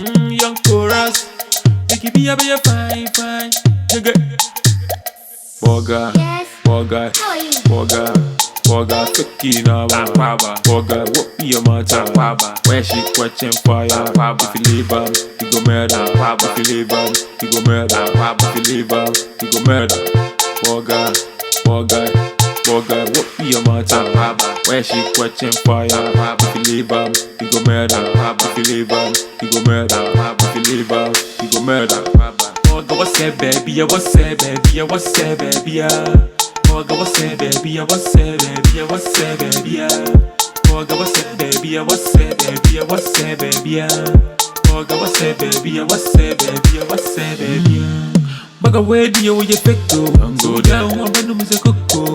Young chorus. Make it be a fine, fine. Borga, Yes. Borga, How are you? Borga, cookie now, Akwaaba. Borga, what be your matter? Akwaaba. Where she catching fire? Akwaaba. If you leave her, you go murder. Akwaaba. If you leave her, you go murder. Akwaaba. If you leave her, you go murder. Borga, what be your matter? Akwaaba. Where she catching fire? Akwaaba. If you leave her, you go murder. Akwaaba. If you leave her, you go murder. Akwaaba. If you leave her, you go murder. Borga, what's that, baby? What's that, baby? What's that, baby? Borga, what's that, baby? What's that, baby? What's that, baby? Borga, what's that, baby? What's that, baby? What's that, baby? Borga, what's that, baby? What's that, baby? What's that, baby? Borga, where do you fake to? Go down, one bundle is a cocoa.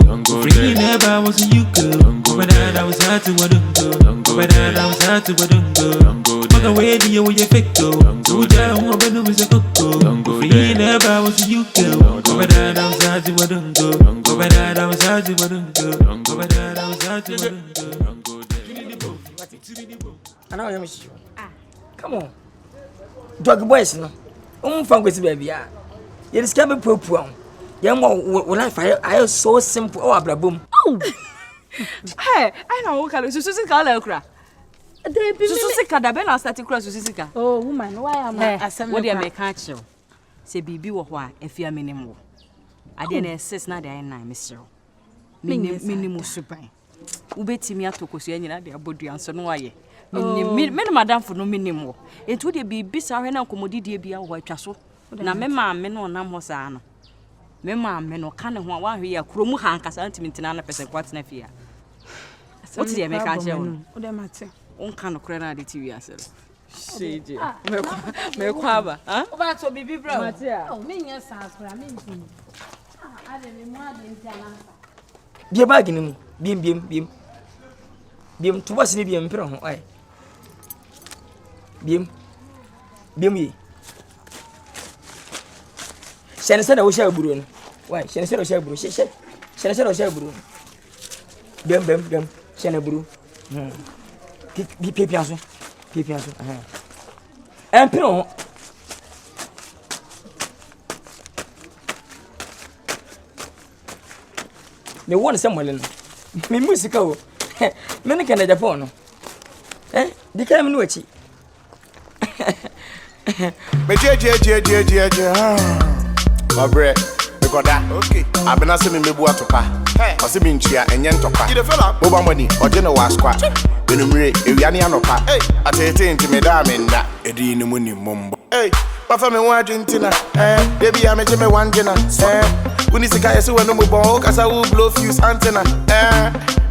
Free never was a you go. But I was hard to what go. But I was hard to what go. Borga, where do you fake to? Go down, one bundle is a cocoa. Free never was a you go. But I was hard to what go. But I was hard to what go. But I was hard to what go. I know you miss you. Come on. Dog boys, no. Fun with baby. You just can't be poor. Young one life, I am so simple. Oh, abra boom. Oh, hey, I know what color. Susie color cra. Susie Cadabella started cross Susica. Oh, woman, why am I? What do you make catch you? Say, be why if you are minimum. I didn't assist not the Mr. Minimum super. Ubeti me to Cosiana, the body answer no way. Madame for no minimum. It would be bizarre and commodity be a white castle. Na mema meno na mosano. Mema meno kana ho wa hwe ya kromu hanka sentiment na pese kwatena fia. What dey make a share? O dey mate. On kan kro na de TV asel. Sheje. Me kwaba, ha? O ba to bibi bro. Mate. O me nya sans kra me ntimi. Ade me mu ade ntia na nsa. Bia bag ni mu. Biem to was ni biem mpere ho ai. Biem yi. Shene se na wo share buru no. Why? Shene se na wo share buru. Shene se na wo share buru. Bem. Shene buru. Pipianso. Empiro. Me won Samuel no. Me musica o. Me ne kana Japan no. Di kai me no achi. Me je. My bread, because that okay. I've been asking me mebu atopa. I see me nchia enye ntopa. You the fella? Boba money, or general was squat. When you marry, ewiani anopa. Hey, atete nti me da me nda. Edi ni mu ni mombo. Hey, papa me wa Argentina. Baby I me je me wan jena. When you see guys who no mo bon, kasa who blow fuse antenna.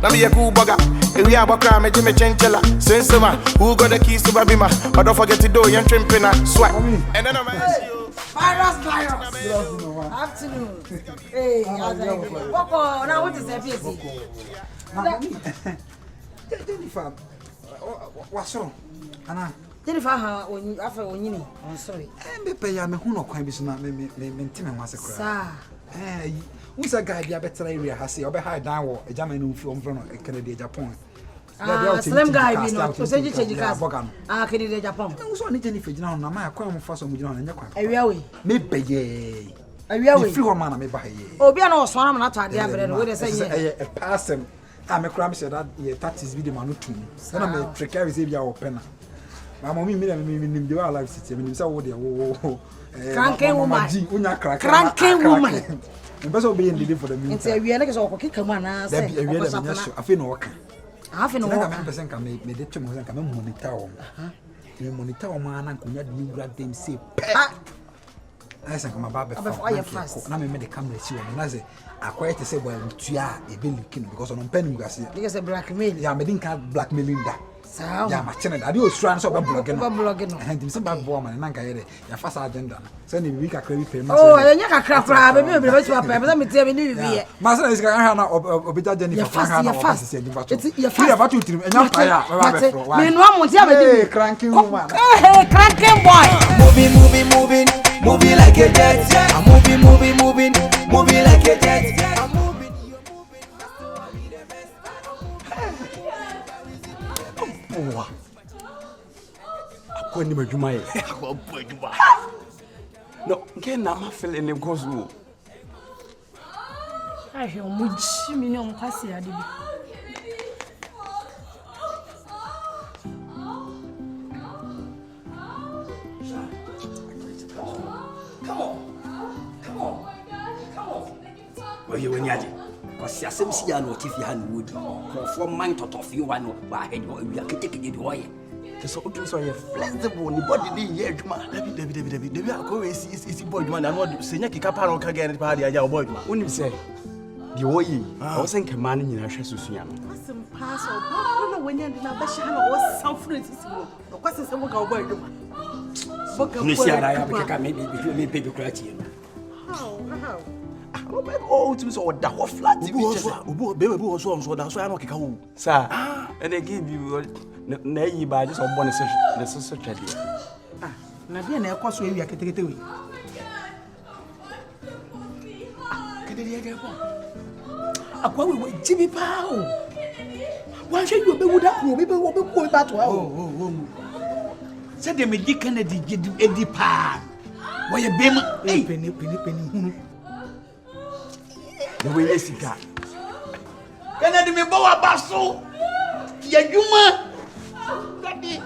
Na me cool burger. We are bakra me je me chenchela. Sensema, who got the keys to babima? But don't forget to do your trimpina. Swag. And then I'm Virus. Afternoon. Hey, Boko, now what is the PC? Jennifer, what's wrong? Anna, Jennifer, after Onini, I'm sorry. Me pay ya me huno kwan bi so na me ntime masekra. Sir. Who's a guy be better area has obe high down wo e Germany no fi omfro no Canada Japan. Slim guy bi no, so say change cast. Canada Japan. Me so ni Jennifer gina no na ma kwan mo fa so mo gina no nya kwan. Awia we. Me beye. Awia we. Free one man na me ba ye. Obi na oswana na to ade abere no we dey say ye. A person me kram say that ye taxes bi de ma no tum. Na me precarious e bia wo pena. Ma mommy me nim de wa life city me nim say wo de wo. Cranking woman. Unya cranking woman. Mbeso be in the for the mean. Nti awia na ke so okika mu ana say. Awia na me nyaso afi no woka. Afi no woka. Na ka me ka me de twem ho ka me monitor wo. Me monitor wo ma na nkonya de wura dem say. I say come baba fast. Na me the camera si wo na say akwai te say boy tua e be leaking because on pen mu gase. Because blackmail. Ya me din ka blackmailing da. Sao. Ya ma chene da. Ade o sura so ba blog no. Ba blog no. Dim say ba bo ma na nka yere. Ya fast agenda na. Say ni bi kakra bi pay ma. Oh, enya kakra kra ba bi be so pa. Ba me tie me ni bi. Ma say is ka ha na obita Jennifer ha na fast. Ya ba tu tirim enya pa ya. Ba be fro. Me no amonti abedi. Hey, cranking woman. Hey, cranking boy. Moving like a jet. I'm moving like a jet. I'm moving. akwa ni madwuma ye. Akwa boy juma. No, nke na ma feel in cause wo. Ahwe omuji mi ni omkwase ade bi. Come on. Well, you when yaje. Cause asem si ya no tifi ha no wodi. Kofo man totofi wa no ba he we aketeke de hoye. So what so you flexible ni body dey here juma. David akwa we isi boy juma na no senya kika pa no ka ga ni pa dia ja boy juma. Unim say the oyi. I was think man nyina hwe susua no. Asem pass o. No when yandi na ba sha na o San Francisco. No kwase se mo ga boy juma. Ni si ara ya be ka me baby kura ti no. How? Oh baby, oh to so da ho flat TV. Obo baby bo so da so ya no kika wo. Sir, and they give you na yi ba just on bonus the so trade. Na bia na ekwaso ewi aketekete we. Kedede ga po. Akwa we jibi pa o. Wa hwe you obewu da ko obewu ko ba to ha o. Say dem di Kennedy edi pa. Wo ye bem Penny hunu. The way you sika. Kennedy me bo wa baso. Ye dwuma. Gadi.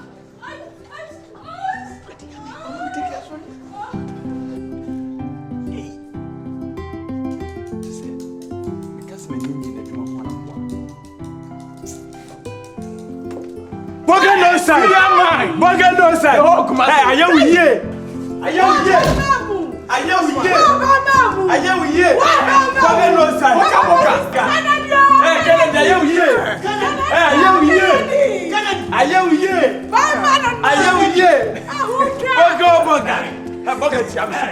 Borga no side. Borga no side. Hey, are you here? Borga no side. Hey, Kennedy, are you here? Borga champion.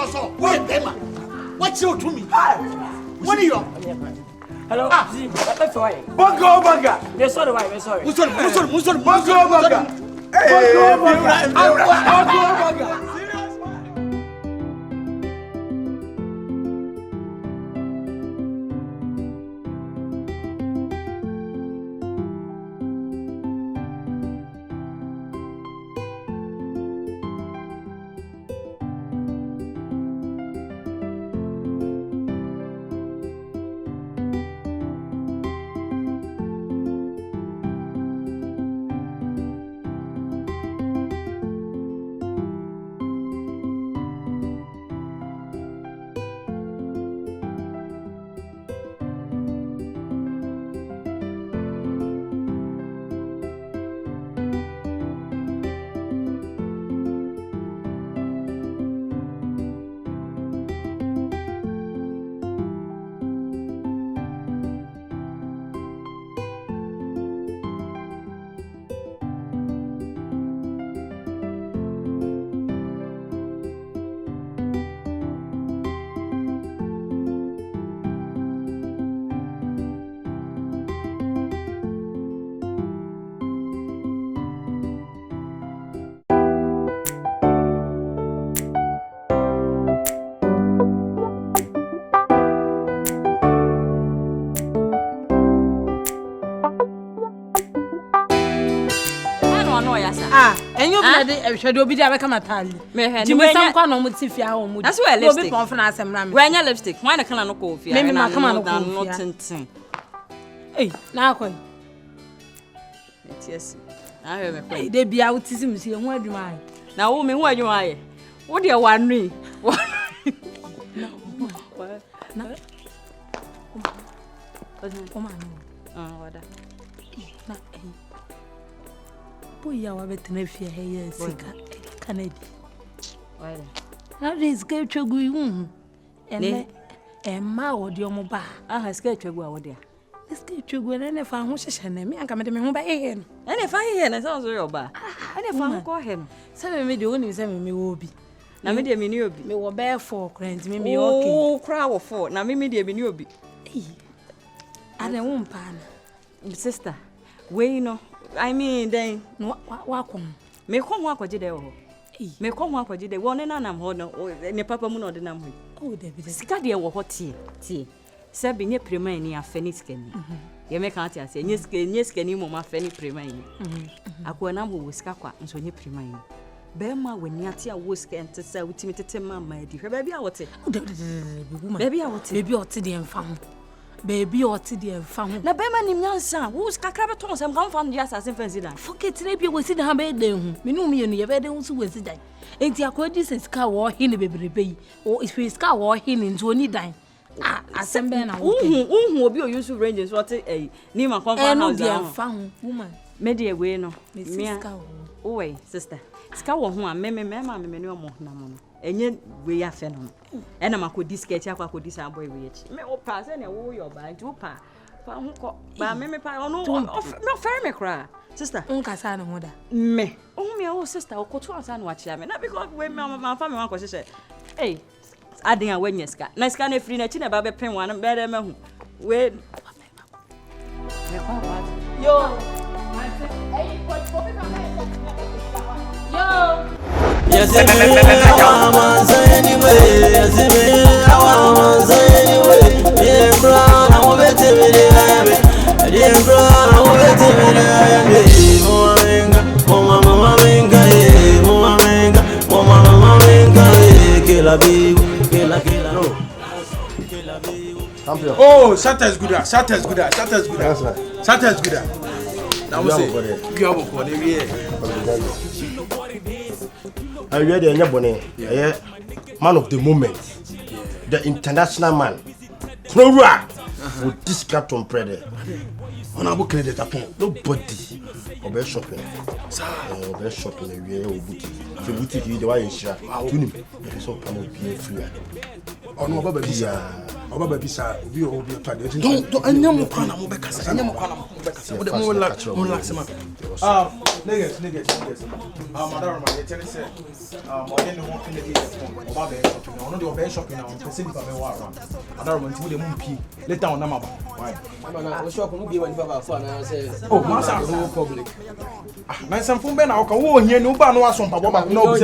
So. Wait, Emma. What's your to me? What are you? Hello. That's why. Borga. We're sorry. Musor. Borga. Enyo blade ehwede obi dia be kama tali. Jimi sam kwa no mutifia ho mu. That's where lipstick. Obi pon funa asemra me. Wanya lipstick. Why na kana no ko ofia. Me ma kama no ko no ofia. tintin. Eh, na akoy. Yes. Na he me Eh, de bia utisim si ho adwuma ai. Na wo me ho adwuma aye. Wo de wanui. Na. Oma no. Wada. Na eh. Boya wa betena fia he ya sika Kennedy. Wada. Na risk twegu hu. Ene emma odi omo ba. Aha ska twegu a wo de. Risk twegu na fa ho hyehye na me anka me de me ho ba hehe no. Ene fa hehe na so so yo ba. Ene fa ho ko he no. Se me de woni se me wo obi. Na me de me ni obi. Me wo be 4 krant me okay. Oh, kra wo 4. Na me de me ni obi. Eh. Ane wo mpa na. Sister, we no. I mean then wa kom. Me kom wa kwaje de wo. Me come one kwaji de won na nam ho no ne papa mu no de nam ho. Oh, David. Sika de wo ho tie. Se be nye prema ni afani skani. Ye me kan tia se nye skani mo ma afani prema ni. Akwa na mo sika kwa nso nye prema ni. Be ma wani ati a wo sika ente se wutimi tete ma ma di. Hwe baby a wote. Baby a wote. Baby ote de mfa ho. Baby ote de mfa ho. Na be ma nim nyansa. Wo sika kra be ton se mka mfa no ya assassin fancy dan. Forget na bia wasi da be de hu. Me no me no ye be de hu so wasi dan. Enti akodi se sika wo he ne bebrebe yi. O sika wo he ne nto ni dan. Assemble na wo. Unhu obi o use ranges what ni ma comfort house down. Fa ho woman. Me de we no. Me sika wo. Owe sister. Sika wo ho a me ne omo na mo no. Enye we ya fe no. E na makodi sketch akodi sa boy we echi. Me o pa se na wo yo ba nti wo pa. Fa ho ko. Ba me pa no no fair me kra. Sister. Nkansah no ho da. Me. Oh me o sister o kotu ansa na wa chia me. Na because we me fa me wan ko hye. Hey. Adding a wenyeska. Na ska na free na chi na ba be pen wan be dem hu. We Yo. Yes, Oh, Saturday's good. Saturday's good. Saturday's good. Saturday's good. Now we say, you have a body here. I read the Nyabone, man of the moment, the international man. Flora with this carton predator. On a book credit upon nobody. Over shopping. Over shopping, a real boutique. The boutique is the way in shop. To him, there is some kind of beer free. Oh no, Baba Pisa. Baba Pisa, we all be a party. Don't, I know Mokana Mobecas. I know Mokana Mobecas. What the more lax, niggas. Madam, my tenant said, I didn't want to get Baba shopping. I know the over shopping now. Pacific of Mewa. I don't want to the moon pea. Let down Namaba. Why? I'm sure I be one for fun. I say, oh, Massa, no public. Man, some from Ben, I'll go here. No bar, no some Papa, no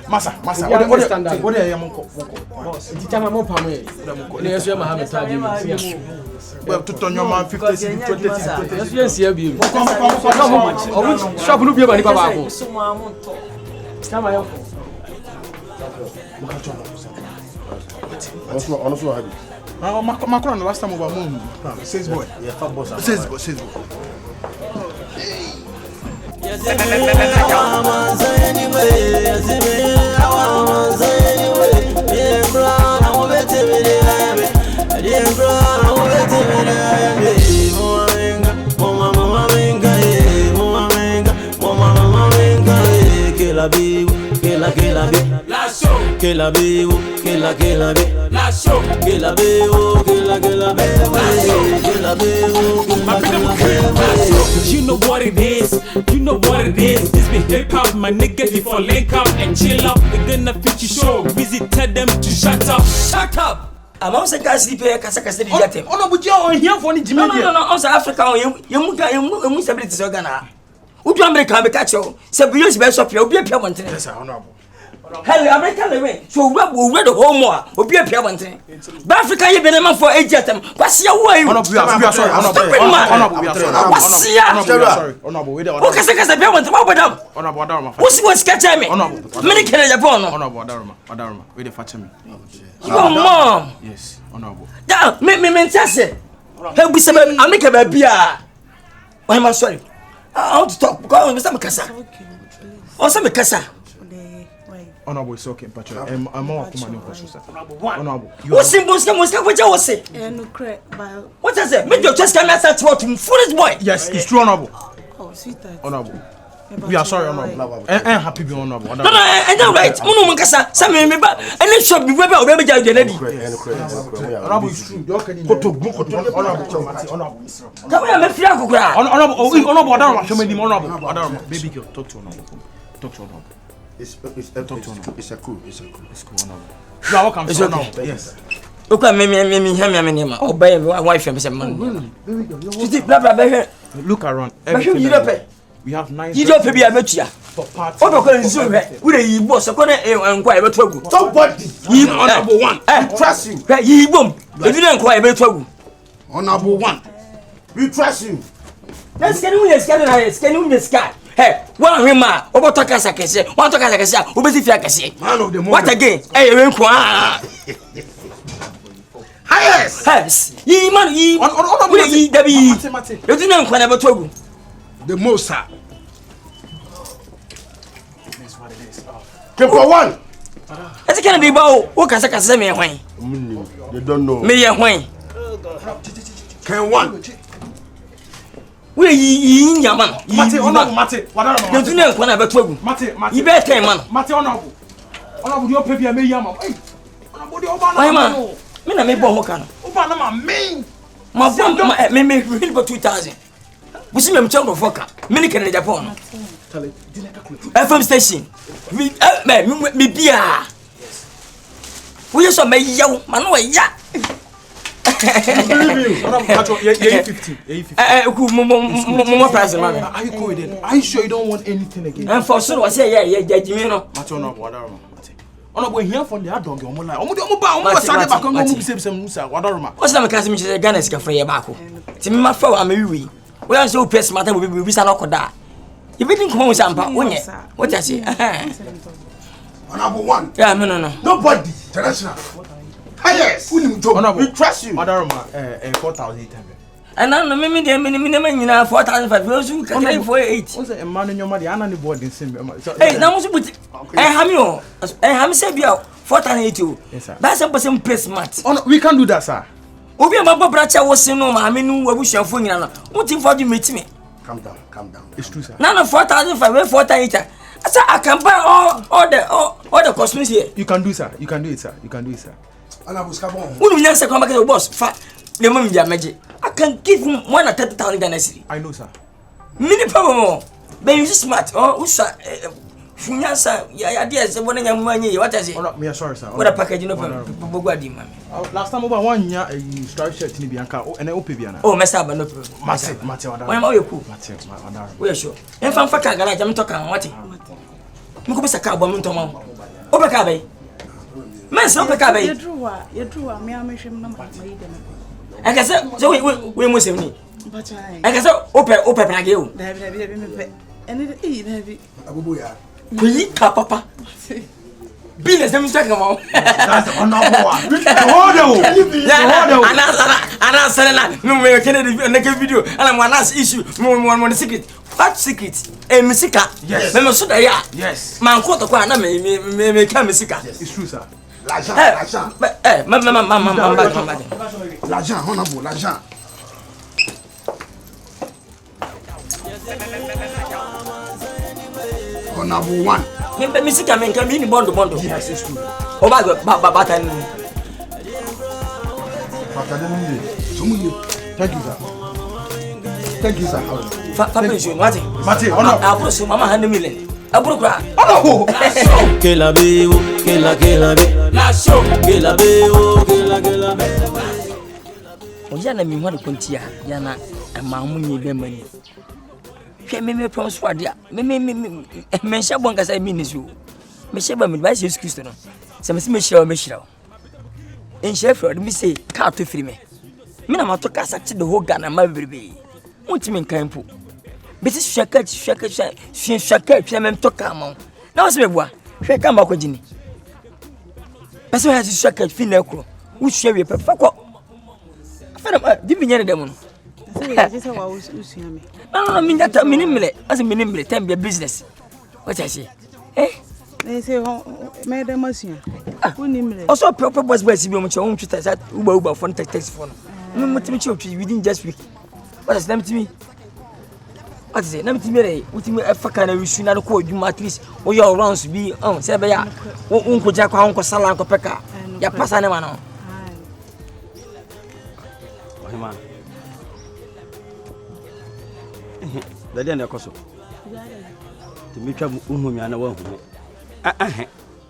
Massa. What are you? Well, to turn your man 50, 20. Yes, yeah, be. Shop will be about Papa. Honestly, happy. Macron, the last time over moon. Says boy. Yeah, fat boss. Says boy. You know what it is. This be hip hop, my niggas. Before link up and chill up, we gonna fit you show. Visit tell them to shut up. Shut up. I'm also going to sleep here. Kasa di jate. Oh no, but you are here for the Jimmy. No. Also Africa, you stability so Ghana. Udu America be catch you. Say we use best of you. Be a pure one thing. Yes, honorable. Hello, American way. So we read the home more. Be a pure one thing. But Africa, you been a man for 8 years. What's your way? We are sorry. Honorable. Okay, say pure one thing. What about them? Honorable. What's catching me? Honorable. Many can you born? Honorable. Where the fetch me? Your mom. Yes, honorable. Yeah, me say. Help me say I make a baby. Why am I sorry? I want to talk. Go on, Mr. Nkansah. Also Nkansah. Honorable, it's okay, but I'm more commanding for sir. Honorable. What's in Boston? What you say? What is it? Make your chest come outside to what? Foolish boy. Yes, it's true, honorable. Oh, sweetheart. Honorable. We are sorry, honorable. And happy be honorable. No, I know right. Munu Nkansah. Some remember. And let's show me where we judge the lady. Honorable is true. Honorable. Come here, me free akukura. Honorable. Baby girl, talk to honorable. It's a cool. You are welcome. It's okay. Yes. Okay, me. Obey my wife and some man. Look around. We have nice. You don't pay me a bet. for party. Oh, because you boss, a corner and quite a trouble. Somebody. Honorable one. We trust you. Ye boom. If you don't quite a trouble. Honorable one. We trust you. Let's get in the sky. Hey, one rima, over talkers I can say, one talkers I can say, who busy I can say. Man of the moment. What again? Hey, Highest. yes. Ye man, ye Debbie. You do not quite a trouble. The most, sir. Came for one. As a Kennedy bow, what can I say me away? They don't know. Me away. Can one. Where ye in your man? Mate, honorable, Mate. You do not want to trouble. Mate, You better, man. Mate, honorable. Honorable, your baby, I may yam. Hey, honorable, your Why, man? Me na me born hokan. Obana, my main. My phone, me really for 2,000. We see me chunk of vodka. Many can in Japan. FM station. Me beer. We just may young man. Ya. Yeah, 50. More price, man. Are you going then? Are you sure you don't want anything again? And for sure, I say, yeah, you know. Mate, honorable, honorable, here from the dog, your money. Almost Sunday back on some Musa, Wadarma. What's the mechanism? Ghana's cafe, Baco. Timmy, my phone, I'm a wee. We are so pressed, matter will be Sanokoda. You didn't come with some power, won't you? What I say? Honorable one. Yeah, no. Nobody. International. Highest. We trust you. Wadarma, 4,800. And I'm the minimum 4,500 can for 8. What's a man in your money? I'm on the board in Sim. Hey, now put it. I have you. I have said you 4,800. Yes, sir. That's a person press mat. Oh, we can do that, sir. Obi Baba Bracha was saying, no, I mean, we wish your phone. What if you meet me? Calm down. It's true, sir. None of 4,500, 4,800. I said, I can buy all the costumes here. You can do, sir. You can do it, sir. Honorable Scabon. Who will answer come back to the boss? The moment you magic. I can give him 130,000 Ghana cedi. I know, sir. Many problem. But you smart. Oh, who's Funyasa? Yeah, yes, one of your money. What is it? Oh, me sorry, sir. What a package, you know, Bogadi, man. Last time over 1 year, you striped shirt in Bianca and an Opibiana. Oh, mess up, no problem. Mate, why am I cool? Mate, We are sure. And from Faka, I'm talking what it. Mukubisa Carbon Tomo. Obercabe. Man, so Pecabe. You drew a mere mission number. I can say, so we must have me. But I can say, open Pragio. And it eat heavy. Abubuya. We papa. Billions, let me talk about. That's the honorable one. And I'm saying, no, we can make a video. And I'm one last issue. One secret. What secret? A Messica. Yes. Yes. Man, quote a quana may come Messica. It's true, sir. L'argent. L'argent, honorable, l'argent. Honorable one. Messica can be in Bondo. Yes, it's true. Oh, my God, Batan. Thank you, sir. Fabrizio, Mate, I'll put some Mamma 100 million. A brook. Oh, Kela be, Yana me want to continue. Yana and Mammy Bemani. Me promise for dear. Me Shabonga say means you. Me Shaba me advise you, Christian. Some Michelle. In Sheffield, me say, car to free me. Mina to cast at the whole gun and my baby. What you mean, Campo? But it's shaka, Chairman Tocamo. Now, say, what? Shake up, Jenny. As well as you shaka, Finneco, which shall be perfect. Give me any demon. No, I mean that minimally, as a minimally, time be a business. What I say? Eh? They say, Madame Monsieur. Also, proper was by Sibium, which I won't treat that Uber for text phone. No matter within just week. What is them to me? What is it? Let me with me a fucking issue, not a code you matrix, or your rounds be on Sabaya, Uncle Jack, Uncle Salan Copeca, Ya Passanamano. Man. The day Nacoso. To make up whom you know.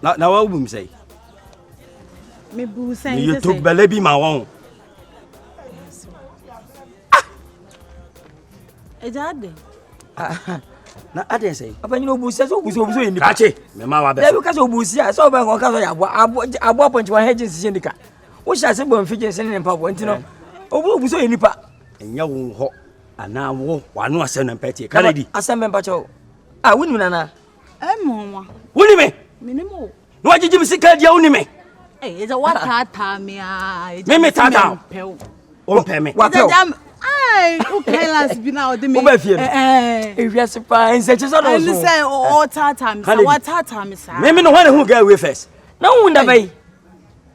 Now, what would you say? Maybe saying you took Belebi, my own. A daddy. Na ade say. Apanyi no busia so buso yini. Kache, me ma wa be. Dey because obusia so ba nko ka so ya abo ponchi wa hedge sisi ndika. Wo sha se bo mfije se ne mpa bo ntino. Obuso yini pa. Enya wo ho ana wo wanu asem na mpati. Kanadi. Asem mpa cho. Ah, wuni nana. Mama. Wuni me. Minimo. No wajiji misika dia wuni me. Eh, is a what tata me ah. Me tata. O pe me. Wa pe. Ai, okay, last be now the me. O ba fie. If you super in such so no. I say o tata me sa, what tata me sa. Me no wan who go away first. Na hu nda bai.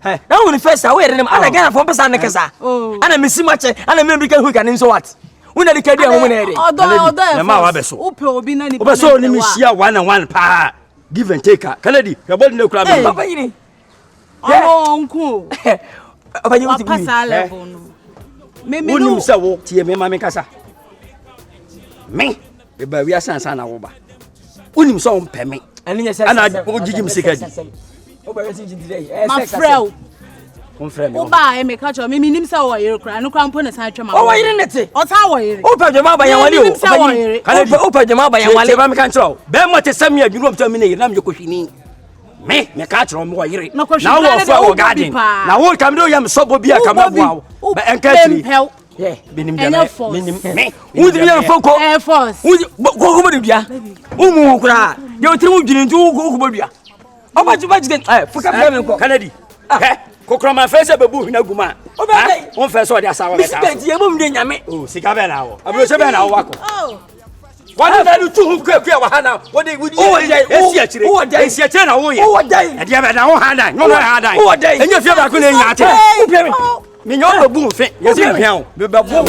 Hey, na hu first a we dem ana gana for person ne kasa. Ana me simache, ana me mbika hu kan so what. Una de kadi hu na ede. Na ma wa be so. O pe obi na ni. O be so ni me share 1 and 1 pa. Give and take. Kanadi, your body no club. Papa yini. Oh, uncle. Papa yini. Papa level no. Me no say wo tie me ma me kasa. Me ba wi asansa na wo ba. Unim so on pe me. Ana o gigi me sika di. O ba yesi gidi dey. My friend. On friend me. O ba e me catch me nim say wo yere kra no kra mpo na san twema. O wo yere nete. O ta wo yere. O pa dwema ba yan wale o. O pa dwema ba yan wale. Ba me kan tro. Be mo te sam ya dwuma mta me ne yere na me kohwini. Me catch on wo yere. Na wo fa wo garden. Na wo kam do yam so bo bia kam bo. Ba enkatri. Yeah, binim dia. Me. Wo di bia foko. Air Force. Wo go bo bia. Umu kura. Ye o trimu dwini ntu go bo bia. O ba ju ba jide. Foka bia me ko. Kanadi. Kokro ma fa se bebu hina guma. O ba dai. Won fa so dia sa wo beta. Sika tie mo mde nyame. Oh, sika be na wo. Abro se be na wo wako. Oh. Wanu da du tu kwa wa hana. Wo de wudi. Esi akire. Esi akire na wo ye. O dai. E dia be na wo hana. No hana. O dai. Enye fie ba ko na nya ate. O pia me. Me nyo do bu mfe. Ye se hia o. Me ba bu.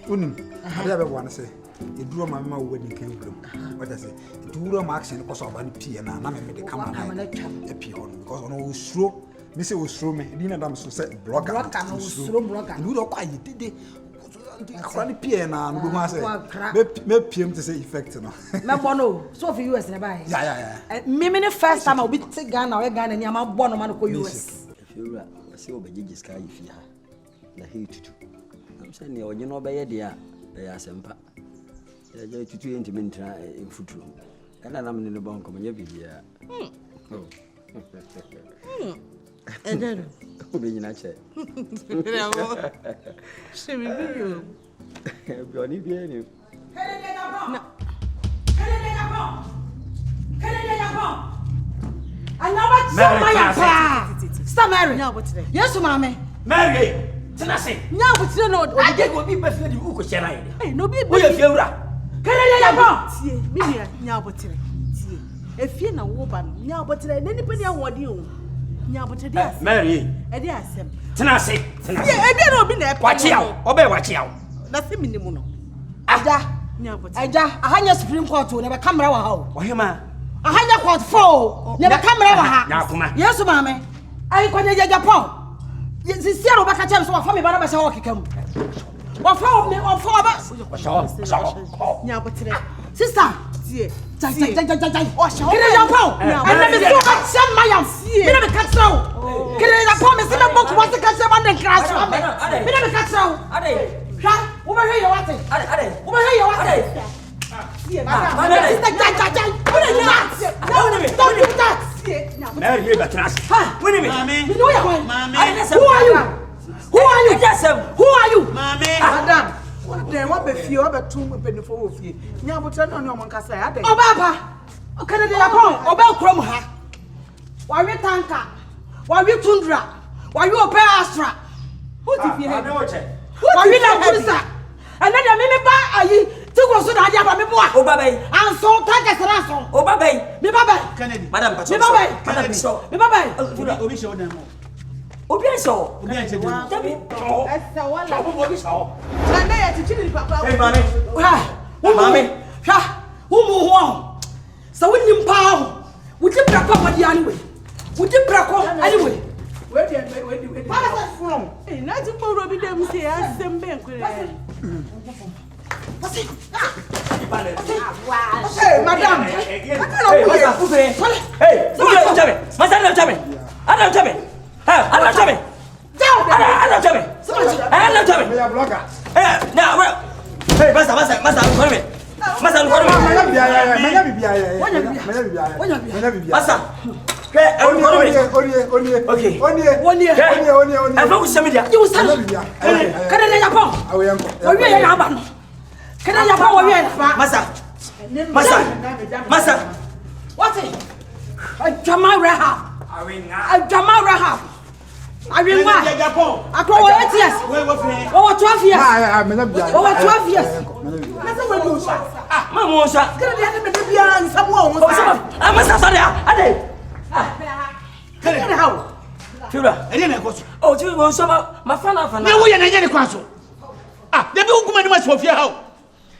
Unim, I have one say, a drew my wedding came from. What I say, it drew my action because of an P and I made the camera a peon because on all slow, Missy was through me, Dina Dam so set block and slow block and do quite did the piano and we must say, PM to say effect. No, so for US and buy. Yeah. Maybe the first time I'll be take gun or a gun and I'm born man for US. If you see over Gigi Sky, if you have the heat to. I'm saying you know by idea, they are sempa. They are to 20 minutes in foot room. And I'm in the bunk of your video. And then, being a chair. she will be you. Johnny, be any. I know what's Stop Mary. Yes, mammy. Mary. Tenase. Now but you know I get what people feel you go share. Hey, no be. We are fiora. Can I tie me nya botere tie efie na wo ba nya botere anybody awode o nya botere dey Mary e dey asem tenase ye e dey no bi na e wachi aw obe wachi aw na se minimu no aja nya botere aja ahanya supreme court o na be camera wa ha o ohima ahanya court 4 na be camera wa ha na kuma yesu mame ai kwanya Japan sisi ro ba ka chem so wa fa me ba na be se ho kekam wa fa me wa fa ba nya botere sister tie jai o sha o kire Japan and me so ka chem mayam me na be ka trawo kire Japan me se me boku wa se ka chem and crash me na be ka trawo ade sha wo ba he yo wate ade wo ba he yo wate tie ba sister jai don't do that Mary, you better ask. Winnie, Mommy. You know your wife. Mommy. Who are you? Who are you? Who are you? Mommy. Madam. Then what be fear about 2 penny for fear. Nya but on your Nkansah I dey. Obaba. Okay, dey Japan. Oba krom ha. Wa we tanka. Wa we tundra. Wa we open astra. Who ti fear? I know che. Wa we na kurisa. And then me ba ayi. Ti go so na dia ba me boa. Obabai. And so tanka sera so. Obabai. Me baba. Kennedy. Madam Me baba. Madam so. Me baba. Obi show them. Obi so. Obi an chedu. Tabi. Esa wala. Obi so. Na na ya tichiri papa. Hey mami. Mami. Hwa. Umu ho. So we nim pa ho. We ti bra kwa di anyway. We ti bra kwa anyway. Where the Where is from? Eh, na ti mo robi dem say asem ben kure. Hey, madam. Hey, I mean, what? I call 8 years. Over 12 years. Over 12 years. Mamma, sir. I'm a oh, you want some my friend of an hour and any council. Ah, they don't come much of your house.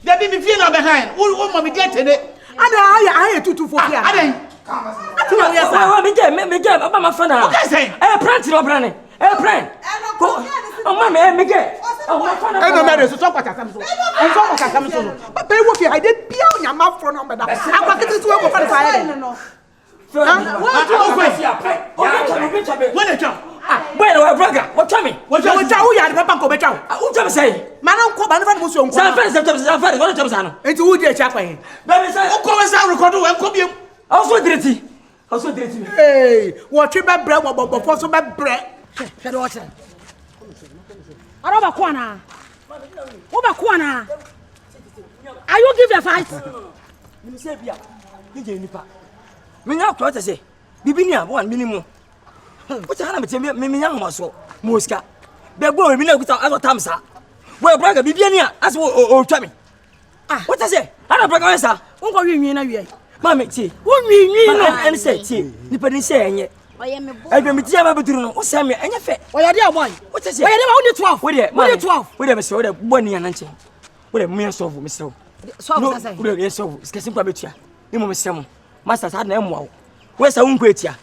They be me feeling behind. What will be getting it? I had 2 4 years. I didn't. Me get about my friend. What can I say? A plant, no brand. A plant. Oh, mamma, me get. Oh, my friend. I don't matter. So talk what I come to. And talk what I come to. But they will be. I did be on your mouth for number. I want to work for the no. Bueno, Braga, what tell me? What you had the Papa Betal? Who tell me say? Madame Coban was on San Francisco, what Thompson. It's wood, dear chaplain. Baby, say, oh, come and record and come you. Also, did it. Also, did it. Hey, what you bad bread, what for some bad bread? Araba Kwana. Oba Kwana. Are you give a fight? You say, Bia, you gave me pa. Me now, what I say? Bibinia, 1 minimum. What's the hell? Me young muscle, Mosca. They're going to be no other Tamsa. Well, Braga, Bibiania, as well, tell me. Ah, what I say? I don't break answer. Won't go in a Mammy, tea. Won't mean and say tea. Nipping saying it. I can be Tiama Betruno, or Sammy, and your fat. Why, dear boy? What I say? Only 12. With it, 12. With a Mr. 1 year and with a mere soul, Mr. So, yes, so, Sketching Pabitia. You must say, Master had no more. Where's our own great ya?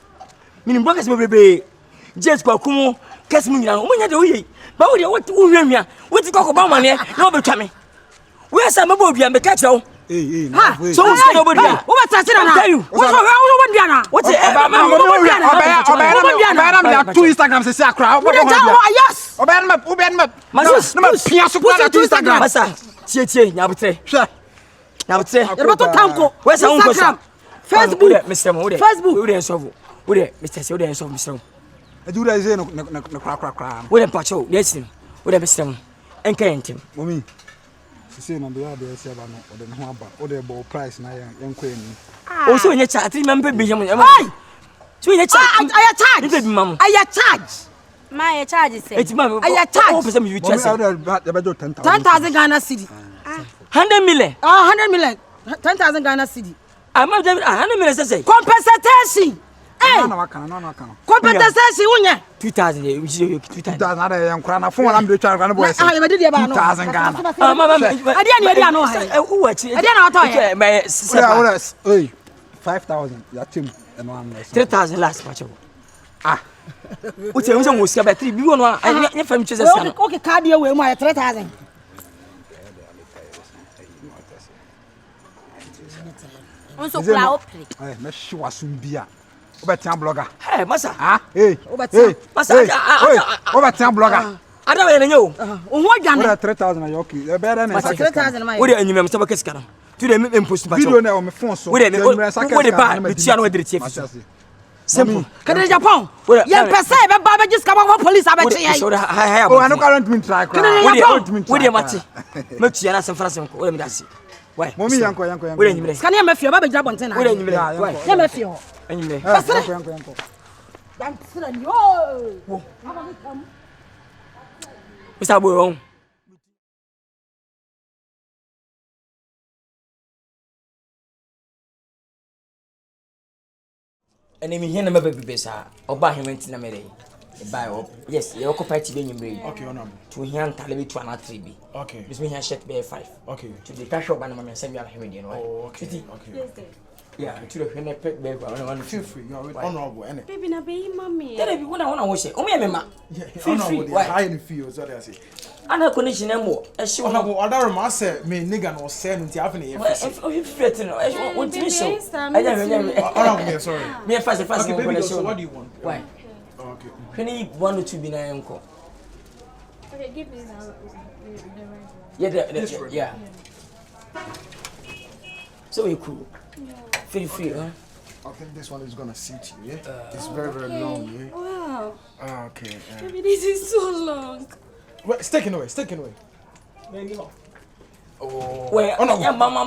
Meaning, Brockers will be just Quacumo, Casmina, when you do, but what you what you talk about money, nobody tell me. Where's some of you and the catch? Hey, so nobody. What's that? I tell you. What's it? I'm 2 Instagrams is a crowd. Yes. Obama. My Instagram. Che, now say, where's our Instagram? Facebook, Mr. Mode. Facebook, Would it, Mr. Soda and so Mr. I do that no crack. Would a patrol, yes, would have Mr. And can't him. Mommy, she said, on the other 7 or the Hamba or the ball price, and I am queen. Also, in your chat, remember, Benjamin. So in your chat, I charge, Mum. I charge. My charge is it's Mum. I charge some you just about 10,000 Ghana city. 100 million. 100 million. 10,000 Ghana city. I'm not 100 million. Say compensation. Hey, compensation. 2,000. 2,000. I am crying. For I'm the child. I did about 2,000 Ghana. I didn't know. I didn't know. 5,000. That's him. 3,000 last match. Ah. What's your almost about 3 billion? I never choose a okay card here with my 3,000. Also, I she was soon be a blogger. Hey, Massa. Ah, hey, over 10 blogger. I don't know. What done 3,000 okay. Better than 3,000. What do you mean, Mr. Bakescano? To the impulse video on my phone. So, what about the channel with the chief? Simple. Can I Japan? Yeah, per se, but Baba just come out police. I have. Oh, I don't current mean track. What do you want? Much San Francisco. Let me see. Why? Mommy, Uncle, can you make your baby job on 10? What do you mean? And you may have uncle. Mr. Boron. And if you hear him, baby, or buy him in a minute. buy up. Yes, you occupy TV in your Okay, honorable. to here Talibi to another 3B. Okay. This means shirt bear 5. Okay. To the cash shop and my send me a Hemidian. Oh, okay. Okay. Yeah, to the pet baby. I want to Feel free. You're honorable, ain't it? Baby, na be mommy. Tell me what I want to wash it. Oh, me, ma. Yeah, Feel free. honorable. Why? High in the field, so I say. I'm not condition anymore. As she Honorable, I don't remember say me nigga no say until having a oh, you threaten. What do you show? Honorable, sorry. Me fast. Okay, baby, so what do you want? Why? Okay. Can you 1 or 2 be na uncle? Okay, give me now. Yeah, yeah. So you cool. Feel free, huh? I think this one is gonna suit you, yeah? It's very, very long, yeah? Wow. Okay. Baby, this is so long. Wait, it's taken away. Oh. Wait, yeah, mama.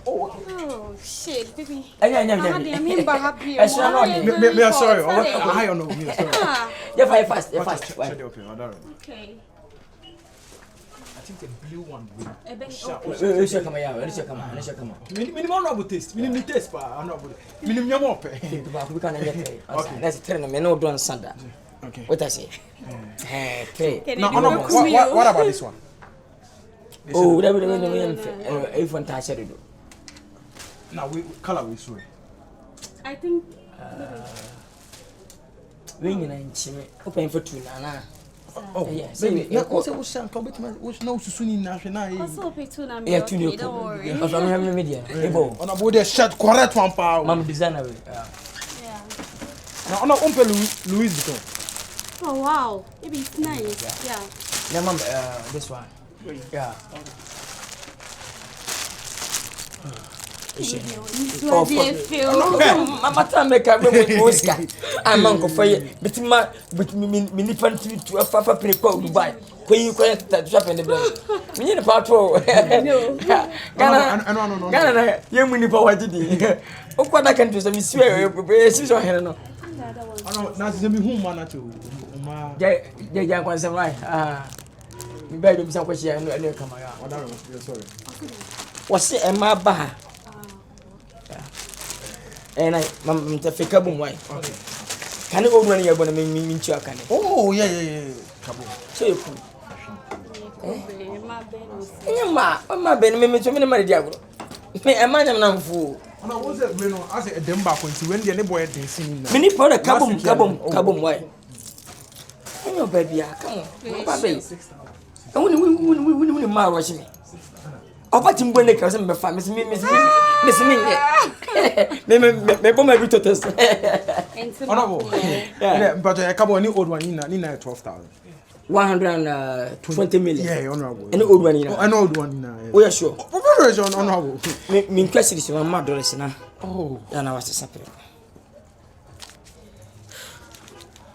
Oh, shit, baby. Yeah. I mean, but happy. Me sorry. I don't know. Me sorry. Yeah, fast. Okay. I think the blue one will. Let's come on. Minimum honorable taste. Minimum taste, but honorable. Minimum more pay. We can't get paid. Let's tell them no don't Sunday. Okay. What I say? Hey. No, what about this one? Oh, that if one touch it. Now we color we swear. I think. We in chime. Open for 2 na. Oh, yes. Baby, yeah, what's no susuni national. Also, pay 2 na. Yeah, 2 don't worry. Of I'm media. Ebo. On a body shirt correct one power. Mam designer. Yeah. Now on a umpe Louis Vuitton. Oh, wow. Maybe it's nice. Yeah. Yeah, mom, this one. Yeah. Oh, feel. Mama time make a with Oscar. I'm uncle for you. But me nipan to a papa penny called Dubai. When you connect that shop in the blood. We need a patrol. Ghana, young winnie power did it. Oh, what I can do, so we swear, she's on here. No, now see me whom man to. Yeah, young ones are right. Me baby, some question, I know come out. Sorry. What's it, and my bar? And I, Mamma, take a cabin wine. Okay. Can you go when you're going to mean you? Oh, yeah. So you cool. My Benjamin, so many money, Diablo. A man, I'm not fool. And I was at Reno as a Demba when the boy had seen. Many for a cabum, why? Oh, baby, come on, baby. And when we marry me. I'll put him when they come and find Miss Ming. Maybe my test. Yeah, but a couple of new old one in 12,000. 120 million. Yeah, honorable. An old one, an old one. We are sure. What is honorable? Me question is my mother, now. Oh, and I was a separate.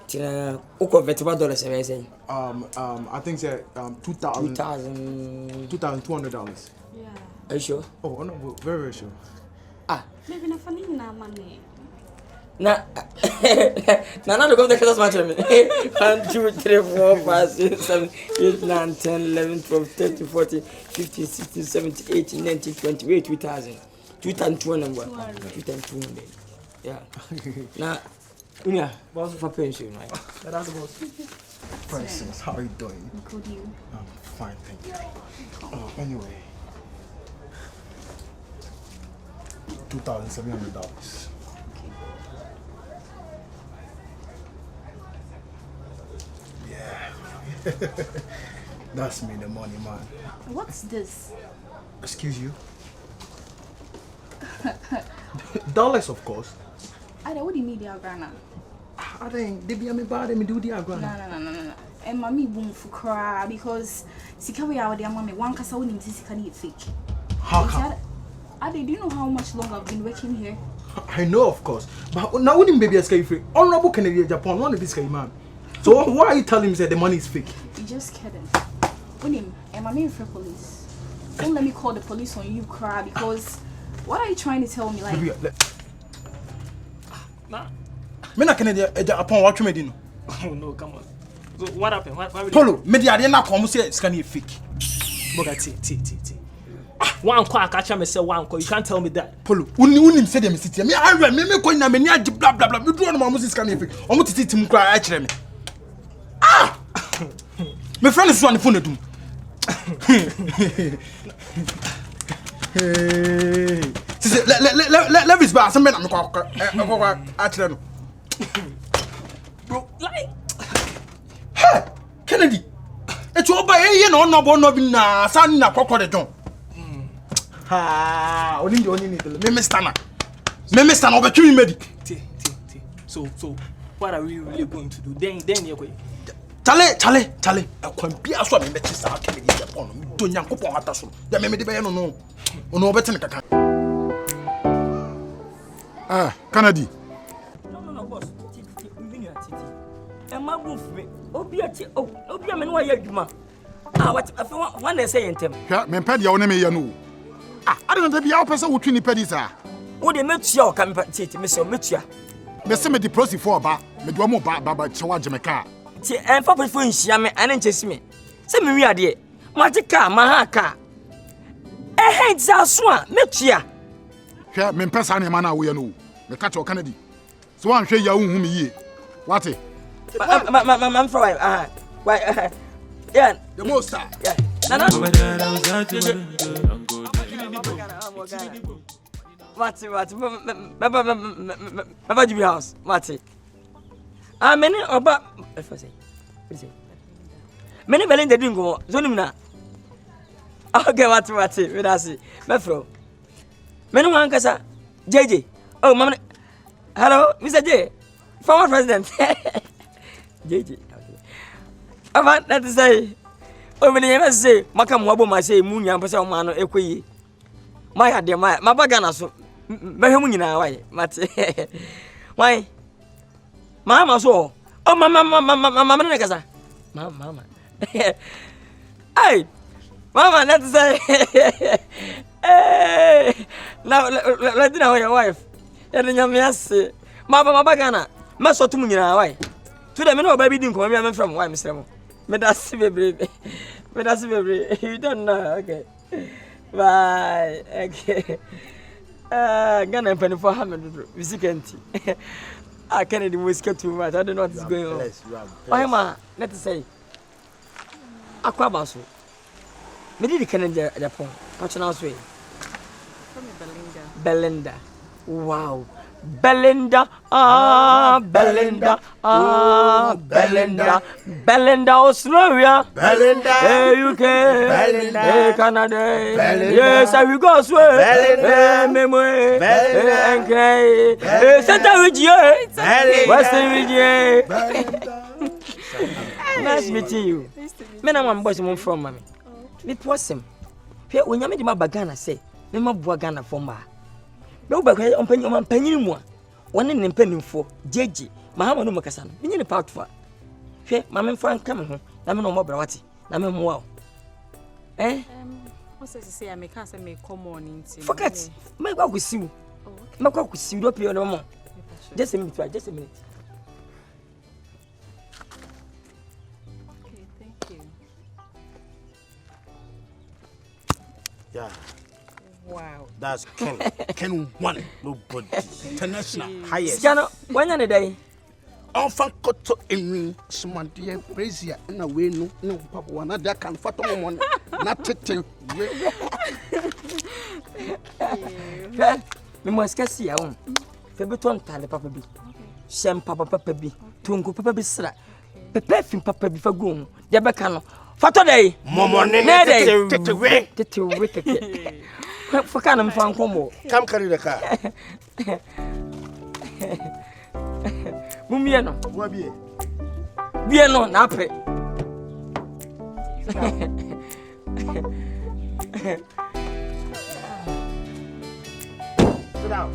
$2,000. I think say $2,200. Yeah. Are you sure? Oh, no, very, very sure. Maybe not funny na money. Now, not go to the class. 1, 2, 3, 4, 5, 6, 7, 8, 9, 10, 11, 12, 13, 14, 15, 16, 17, 18, 19, 20, wait, 2,000. 2,200. 2,200. Yeah. Now, yeah, what's for pension, right? That's about Princess, how are you doing? Good, you? I'm fine, thank you. Oh, anyway, $2,700. Yeah, that's me, the money man. What's this? Excuse you? Dollars, of course. What do you mean, dear Grana? I think they be a me bad, me do dear Grana. No. And mommy won't for cry because Sikawi out there, mommy, one cassa wouldn't fake. How come? Do you know how much longer I've been working here? I know, of course. But now wouldn't baby a sky free. Honorable Canadian Japan, one of this guy, man. So why are you telling me that the money is fake? You just kidding. Unim, am I mean for police? Don't let me call the police on you, cry, because what are you trying to tell me? Like, me not Canadian Japan, what you made? Oh no, come on. So what happened? What Polo, media didn't come say it's can fake. Boga, One kwa catch me say one kwa. You can't tell me that. Polo, unim say dem sit here. Me I me ko na me ni agi blah blah blah. Me do no ma music scan efi. Omo titi tim kra a kire me. Ah! Me friend is on the phone edum. Hey. Let me back some men am ko a kire no. Bro, like hey, Kennedy. It's over here no bo no bi na san na kokko de don. Ha, oni need me Mr. Na obetwi medic. So what are we really going to do? Then you go. Chale. Akwan bia so me mechi sa Kennedy Japan. Me do Nyankopon hata so. Ya me de be no. Ono obetene kaka. Ah, Kennedy. No, boss. E ma bu fme. Obi me no ya adwuma. Ah, what one dey say entem. Hwa, me pede ya wona me ya no. Ah, I don't know if you are person who twin pedi sir. Wo dey metua o ka me tete me say metua. Me se me di prosi for ba, me do mo ba chewa jemeka. Ti en fa fo nhia me ane nchesi me. Se me wi ade. Ma je ka ma ha ka. Head za so a metua. Hwa, me pesa na ma na wo ya no. Me ka che o Kennedy. So wan hwe ya hu me yie. What? I'm for why yeah, the most yeah. No. Mati. Baba Jubi house. Mati. Many oba. Many Belinda doing go. Zonimna. Okay, Mati. We da see. Mefro. Many one Nkansah. JJ. Oh, mama. Hello, Mr. J. Former president. JJ. About that to say. Oh, when you say, Makam Wabo, my say, Munya, Pasa, man, Equi. My idea, my bagana, so Mahumina, why, Mate. Why, Mamma, so. Oh, Mamma, Nkansah. Mamma. Hey, Mamma, let's say. Hey, now let me know your wife. And then you say, Mamma Bagana, Maso to Munina, why? To the men baby didn't come from why, Mr. Mo. Medasi baby. You don't know, okay. Bye. Okay. Gonna penny for Hamid, Visicanti. I can't even whisker too much. I don't know what's going on. Why, ma, let's say Akwaaba. Maybe the Canada Japan. What's an house way? From Belinda. Wow. Belinda, Australia, Belinda, UK, Belinda, Canada, yes, I will go swear, memory, Central Region, Western Region. Nice meeting you. Men are one boys from mommy. It was him. When you made my bagana say, Mema Buagana for ma. No bagay on penny more. One in penny for JJ, Mahama no Makasan, meaning a part for. Hey, Mamma Frank coming home, I'm no more brawati, I'm more. Eh? What's to say? I make us make common. Forget, my God with you. My God with you, don't be no more. Just a minute, just a minute. Okay, thank you. Yeah. Wow. That's Ken one, nobody. International highest. Jano, when are the day? Often got to me, someone dear, crazy, and away no papa one, that can fat on one, not to Me must get see on. Febeton tally papa be. Sham papa be. Tungo papa be sra. Pepe papa be for goon. Yabacano. Fatode. Momone, For Canam Fan Combo. Come carry the car. Mumiano. What be? Bieno, nape. Sit down.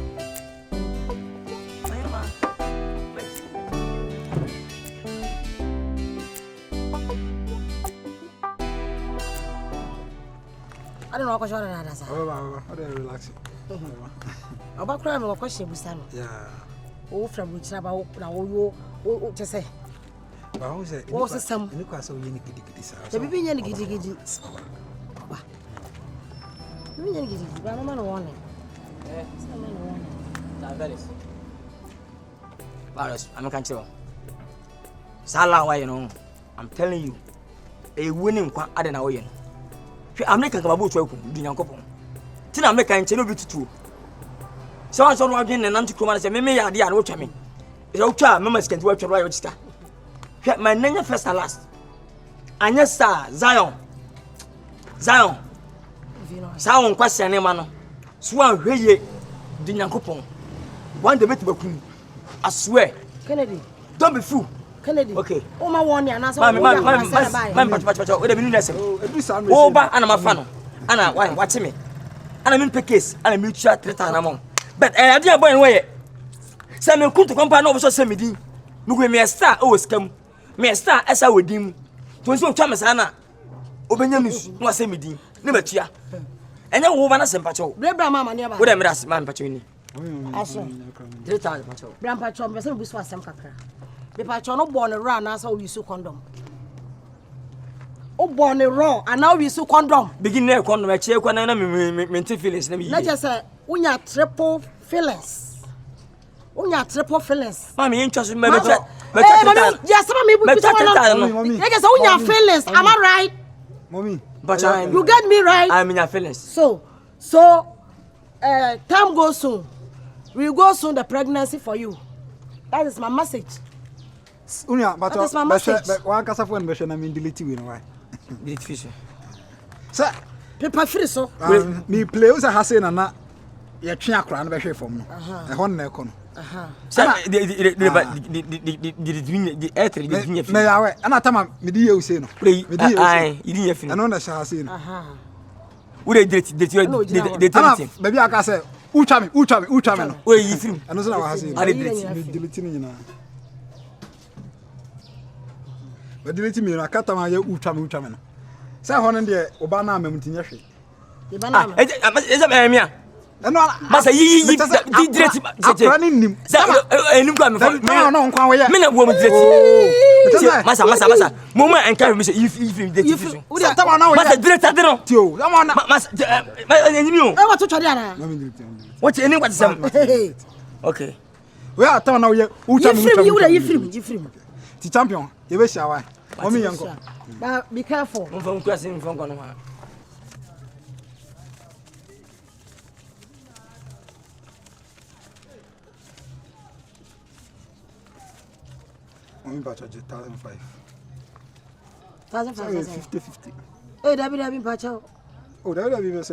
I don't know what you're doing. Oh, relax. About crime or question, Busano. Yeah. Oh, from which about now, just say. But who said, what's the sum? Look at so unique. The baby, Me nyɛ gidi, ba no man warning. Paris, I'm a country. Salah, why you know? I'm telling you, a winning one, I don't know. I'm making a boat to Dinyankopon. Tina make a channel bit too. So I saw again and anti-command say, maybe I did watch me. It's okay, members can work your right star. My name first and last. And yes, sir, Zion. Zion. Sound question, man. Swan, hey, Dinyankopon. One the bit of I swear. Kennedy. Don't be fool. Kennedy. Okay. Oh, my one, and I saw Man, what a minute. Oh, but I'm a fan. Anna, why, watch me. And I'm in the case, and I'm mutual 3 times a month. But I didn't buy away. Some come to company over so semi. Look at me a star, always come. Me a star as I would dim. To so Thomas Anna. Obenyamus, no semi, never cheer. And then woman as a patrol. Brabra Mamma never. What am I asking, man, Patrini? Also, 3 times patrol. Grandpa Chom, the same was some cracker. The patron born a run as we so condom. Oh, born a raw, and now we so condom. Begin there, condom, a chair, mental feelings. Let us say, we are triple feelings. We are triple feelings. Mammy, interested in my yes, some people let us own your feelings. Am I right? Mommy, but you get me right? I'm in your feelings. So, time goes soon. We go soon the pregnancy for you. That is my message. Unya, but that is my message. One Nkansah phone version, I mean, delete you, why? Delete fish. Sir, paper free so. Me play was a Hassan and not your chin crown by from me. A horn necon. Sir, the earth, and I tell my media say no. I didn't know that shall say. Would I did the maybe I can say, Uchami, where you think? I know I say, I did deleting you now. But deleting me, I cut my Uchami. Say, Honor, dear, Obana, Mountain. Is a man. And no, Massa, you did running him. Minute woman, Massa, Mama and carry me if you did. What's anyone? Okay. We are telling now you the champion, you wish I were. Be careful. From crossing from Gonoma. I'm about to 1,005. 50. Hey, David, Pacho. Oh, David.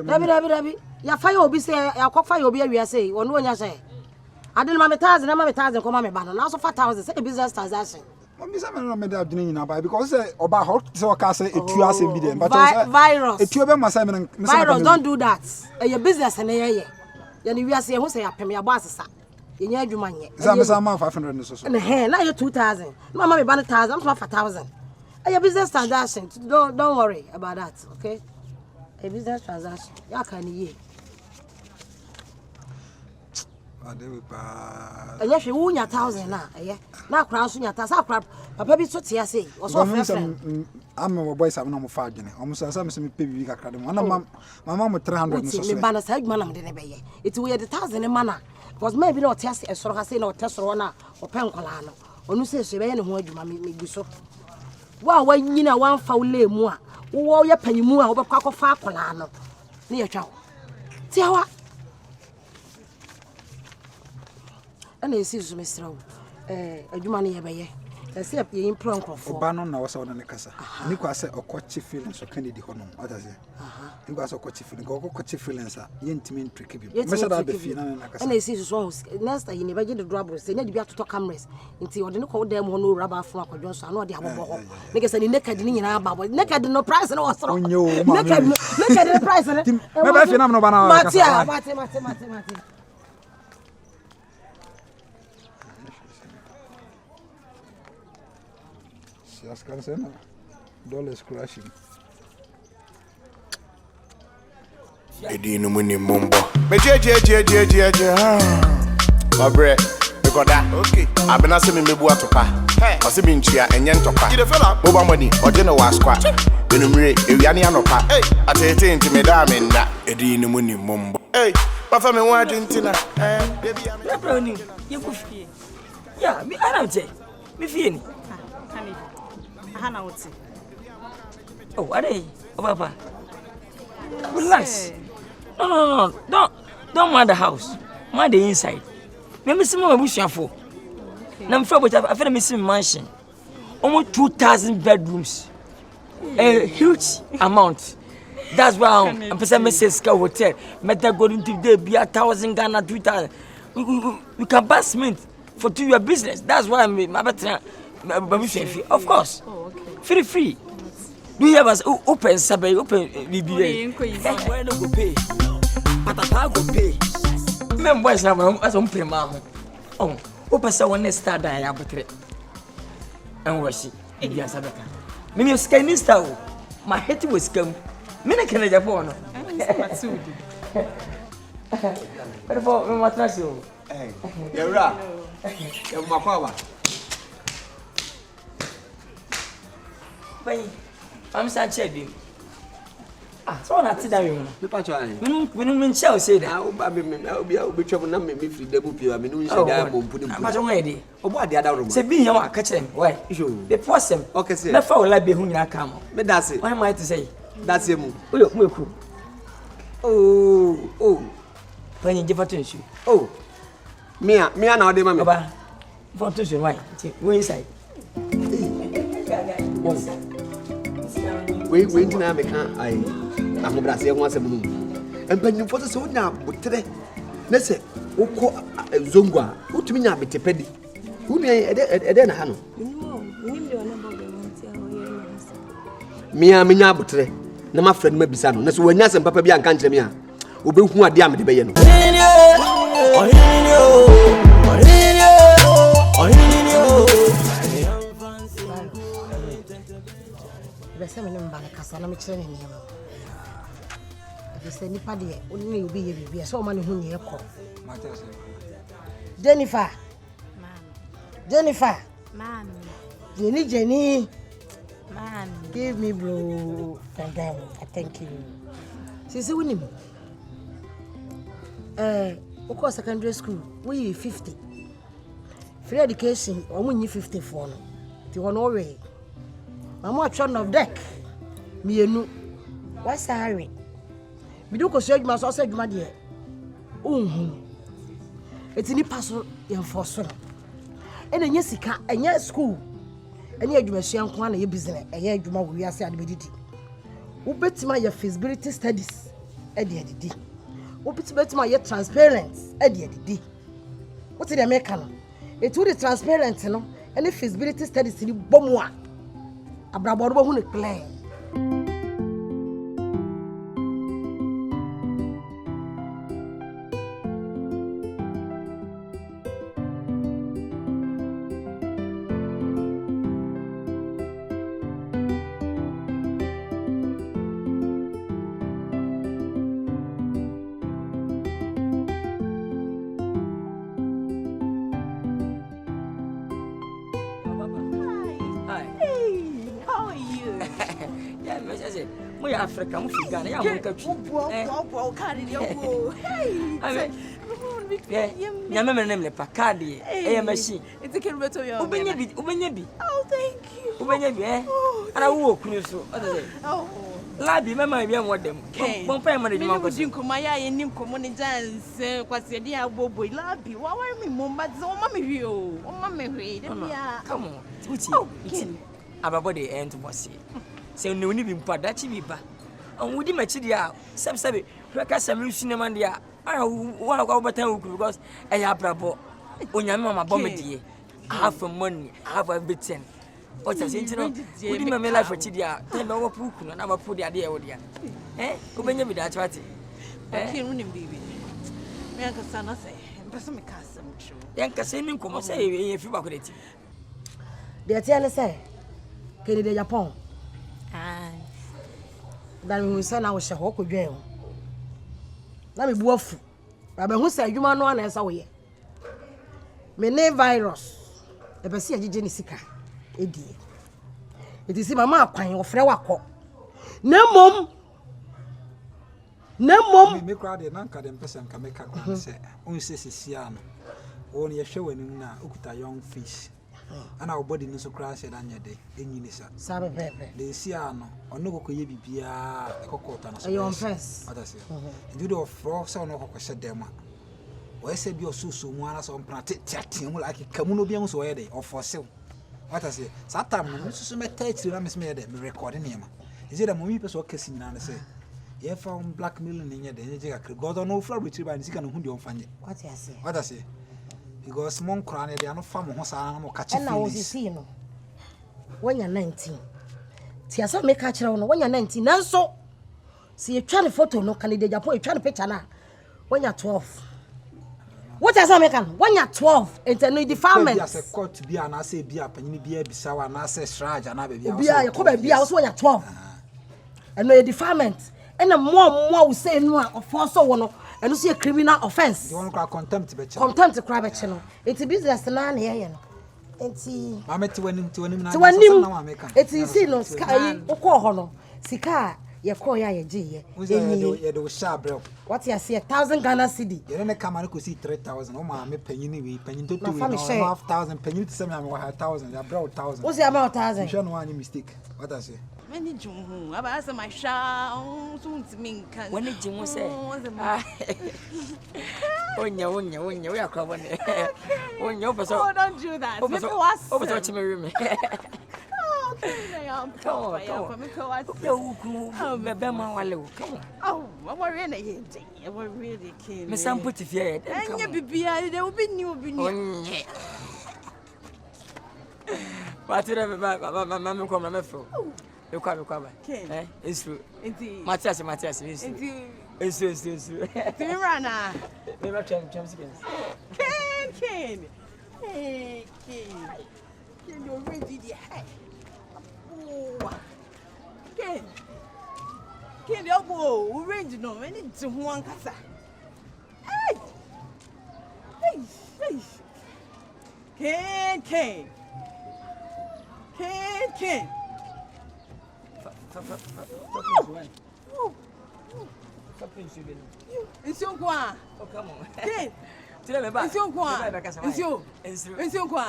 Ya fire will be say, ya cock fire will be a say, or no one say. I didn't mammy 1,000 come on my banner, now so 4,000, say business transaction. Because about hot so I say it 2 hours in video, but virus. Virus, don't do that. Your business and a we are saying, who say, I pay me a boss. You need your money. I'm 500 and now you're 2,000. Mamma, 1,000, I'm 4,000. A business transaction. Don't worry about that, okay? A business transaction. You can hear. And yes, you won your 1,000 now. Now, cross your 1,000. Papa, be so tear say, or so I'm a boy, I'm not far. Almost as I'm a baby. My mom with 300. It will be 1,000 a manner. Because maybe not test as or has no test or pencolano. Or no says, you may know you do so. Well, when you know 1 foul lay more, who your penny more over cock of farcolano. Near chow. See how and he sees Mr. A human by except you in prong of Banon was on the Nkansah. Nico said, or coachy feelings or Kennedy Honum. What is it? You was a coachy feeling, go coachy feelings, intimate tricky. And they see songs. Next time you never get the troubles, they need to be able to talk cameras until you call them one no rubber from a Johnson. I know they have a ball. Because I naked in our bubble, naked no price and also naked the price. Maybe I know about Scansena, dollars crashing. Edino muni mumbo. Me je. My bread. Because that okay. I've been asking me buat to pa. Kasi binchia enyen to pa. You the fella. Boba money. Oje no wa squat. Enumere, Ewiani Anopa. Hey, I take it into me damn that. Edi no money mumbo. Hey, Papa me want Argentina. Baby, I'm brownie. You go fee. Yeah, me I don't say. Me fee. Hana woti. Oh, are they? Oh, Papa. Relax. No. Don't mind the house. Mind the inside. Me see my bush for. Now I'm from I feel missing mansion. Almost 2,000 bedrooms. A huge amount. That's why I'm person Mrs. Hotel. Meta going to there be 1,000 Ghana 2,000. We can buy cement for do your business. That's why I'm better. Of course. Oh, okay. Free. Do you have us open Saturday open BBA? Why not go pay? Papa go pay. Remember boys now as on prema. Oh, open someone start die abutre. And wash it. Yes, I better. Me scanning style. My head was come. Me can Japan. But for my mattress. Hey, you're right. You're my power. I'm sad shedding. So not sit down. The patron. When shall say that I'll be trouble not me free the book. I mean, I won't put him ready. Oh, what the other room? Say be your catch them. Why? The possum. Okay, say. The foul like be whom you come. But that's it. What am I to say? That's him. Oh. When you give attention. Oh. Me now, the mamma. For to why? Go inside. Wait, now, I'm a Brazil once a moon. And when you put us so now, but today, let's say, Oko Zongwa, who to me now be tepedi. Who may then Hano? Me, I'm in Abutre. No, my friend may be son. That's when Nas and Papa be uncountry me. Who be who are damn the Bayan. Bese me no mbana kasa na me kire ne niam. Bese nipa de oni obi ye bibia so o ma ne hu nye ko. Jennifer. Ma'am. Jenny. Ma'am. Give me bro. Thank you. Sisi winim. Oko secondary school we 50. Free education omunyi 54 no. Ti wono we. Mama chon of deck. Mienu. What's Harry? Me do ko so adwuma so adwuma de. Eti ni paso ye enforce no. Ena nya sika, enya school. Enya adwuma sua nko na ye business, enya adwuma wo wiase ade bedidi. Wo betima ye feasibility studies e de adidi. Wo betima ye transparent e de adidi. What dey make no? Eti wo de transparent no, ene feasibility studies ni bomu a. Abraboro hu ne clear. Africa, I'm from Ghana. I'm machine. It's a can better. Oh, thank you. And I walk you so. Oh, Labby, Mamma, you want them. One family, you was in Kumaya and Nim Common dance. What's the idea? Boy, Labby, why are we Mumba? Oh, Mammy, oh, Mammy, come on. Our body and to was it. So, no need in Padachi Biba. And would you match it out? Some say, Rakasam cinema, dear. I want to go over town because I have bravo. When your mamma bombed half of money, half a bit. What's a sentinel? Would you make life for Chidia? Tell me what book and I'm a put the idea, oh dear. Eh? Open your video, try it. I can't win him, baby. Nkansah say, person me cast them true. Nkansah nim komo say if you back with it. They tell say, Kennedy de Japan. Dan we say na wo hye ho kodwen o. Na me bu afu. Ba be hu say adwuma no ana esa wo ye. Me ne virus. E be se agije ni sika. Edie. It is mama akwan wo frɛ wakɔ. Nemo me crowd and anchor them person can make a say. Only says Siano. Only a show in na ukuta young fish. And our body no so crash it on your day. In Unisa. Sabe pepe. The Siano or no go ye be a cocotana. A young face. What I say. You do a frog sound of a said them. Where said your susu one as on planted chatting like a Camunobians or day or for sale. What I say. Satam, Mrs. Metate, Ramis made them recording him. Is it a movie person kissing and say? You found blackmailing in your day. God on no floor retriever and can who don't find it. What I say? What I say? Because Monk Crown, they are not farm horse animal catching. And I was seeing when you're 19. See, I saw me catch on when you're 19. Now, so see, you trying to photo no candidate, you're trying to picture now when you're 12. What I saw me when you're 12, it's a new defilement. As a court to be an assay, be up and be a bisawa and assay strage and be a cover be also when you're 12. And no defilement. And the more we say no or force so one and you see a criminal offense. You want to contempt the contempt to crab channel. It's a business land here. It's Mamma to win to win. It's easy no sky or call Sika, your call ya G. What you see 1,000 Ghana cedi. You don't come and see 3,000. Oh, my penny, penny to 2,500 penny to 7,000. They brought 1,000. What's the amount of 1,000? You shouldn't want any mistake. What I say? Many June, about my show, soon to me. When it Jim say, when you are covering it. When you don't do that. Over to me. Oh, we're really we're really keen. Miss Sam put it here. And you be there will be new. But Mamma come on through. You come. It's true. Indeed. Matthias, it's true. Tirana. Never champions. Ken. Hey, Ken. You're ready to head. Ken, you're ready no many to one casa. Hey. Ken. It's your qua. Oh, come on. Ken. It's your qua. It's your qua.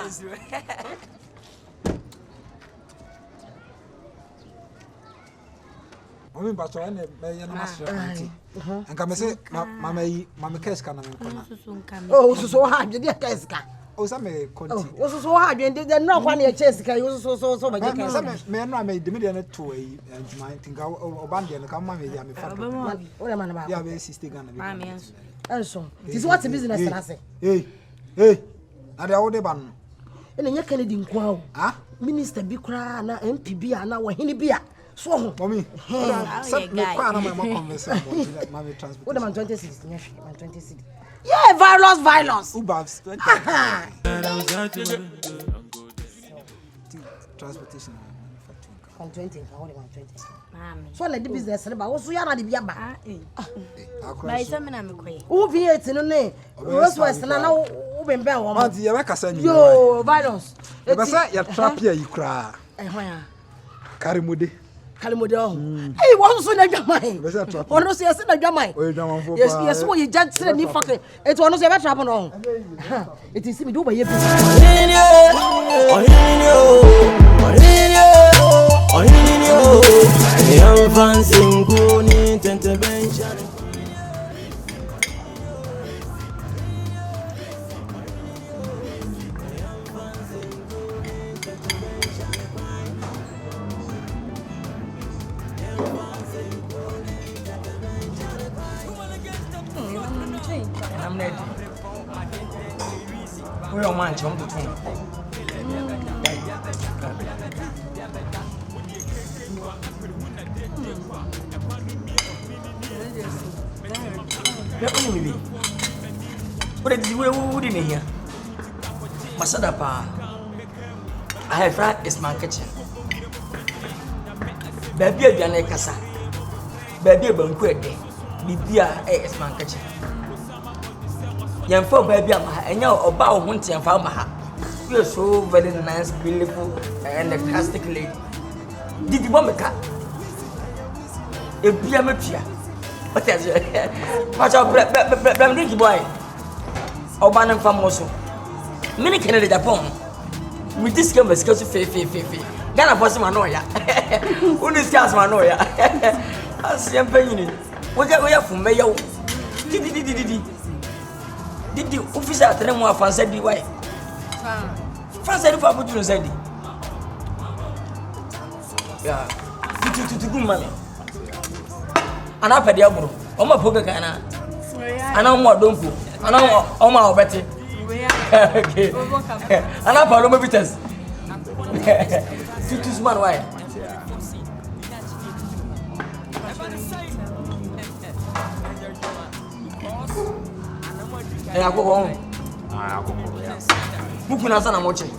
I mean, but I never master. And come say, Mamma Casca. Oh, so hard, you dear Casca. Oh, some conti. Was so hard, and did not one year Jessica. You was so much. Men, I made the million to a and think or bandy and come, mammy. What am I about? Yeah, very sister Ghana. And so, this is what's a business, I say. Hey, and the old ban. And then you can't inquire. Ah, Minister Bikra, MPB, and now when he be a so, mommy. What am I 26? 26. Yeah, violence. Ubabs. Transportation. On 20, only 120. So let the business about what's we are at the Biaba. My examiner, who be it in a name? Rose West and now open bell. Yo, violence. It's like your trap here, you cry. Karimudi. Kalimodon. Hey, what's so like your mind? One of us like your mind. Yes, what you just said, you fucking. It's one of the better happen on. It is me do by your I'm ready. We don't mind jump between. What did you do in here? Masadapa. I have right is my kitchen. Baby, you are Nkansah. Baby, I'm quite dead. Bibia is my kitchen. Young folk, baby, and you're about 1 and 5. You're so very nice, beautiful, and a plastic lady. Did you want me cut? E bia metua. What is it? Watch out, big boy. Oban and Famoso. Many Canada Japan. With this game, let's go to Fe. Ghana Possum Manoya. Who is Gas Manoya? I see I'm paying it. What are from Mayo? Did the officer tell them what France said? Why? France said, if I put you inside. Yeah, to good money. And I paid the elbow. Oh, my poker can I? And I'm more don't go. And I'm my betting. Okay. And I'm part of my business. Too smart, why? I go home. Who can answer? I'm watching.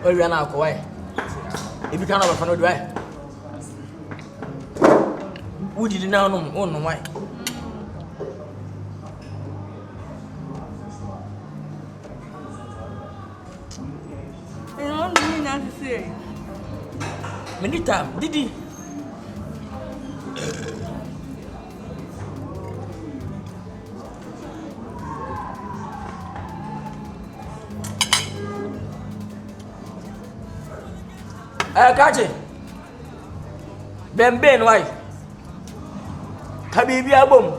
Where we are now, Kawai. If you can't have a fan, do I? Who did you now know? Oh, no, why? I don't mean that to say. Many times, did he? Catch it. Ben, why? Habibi album.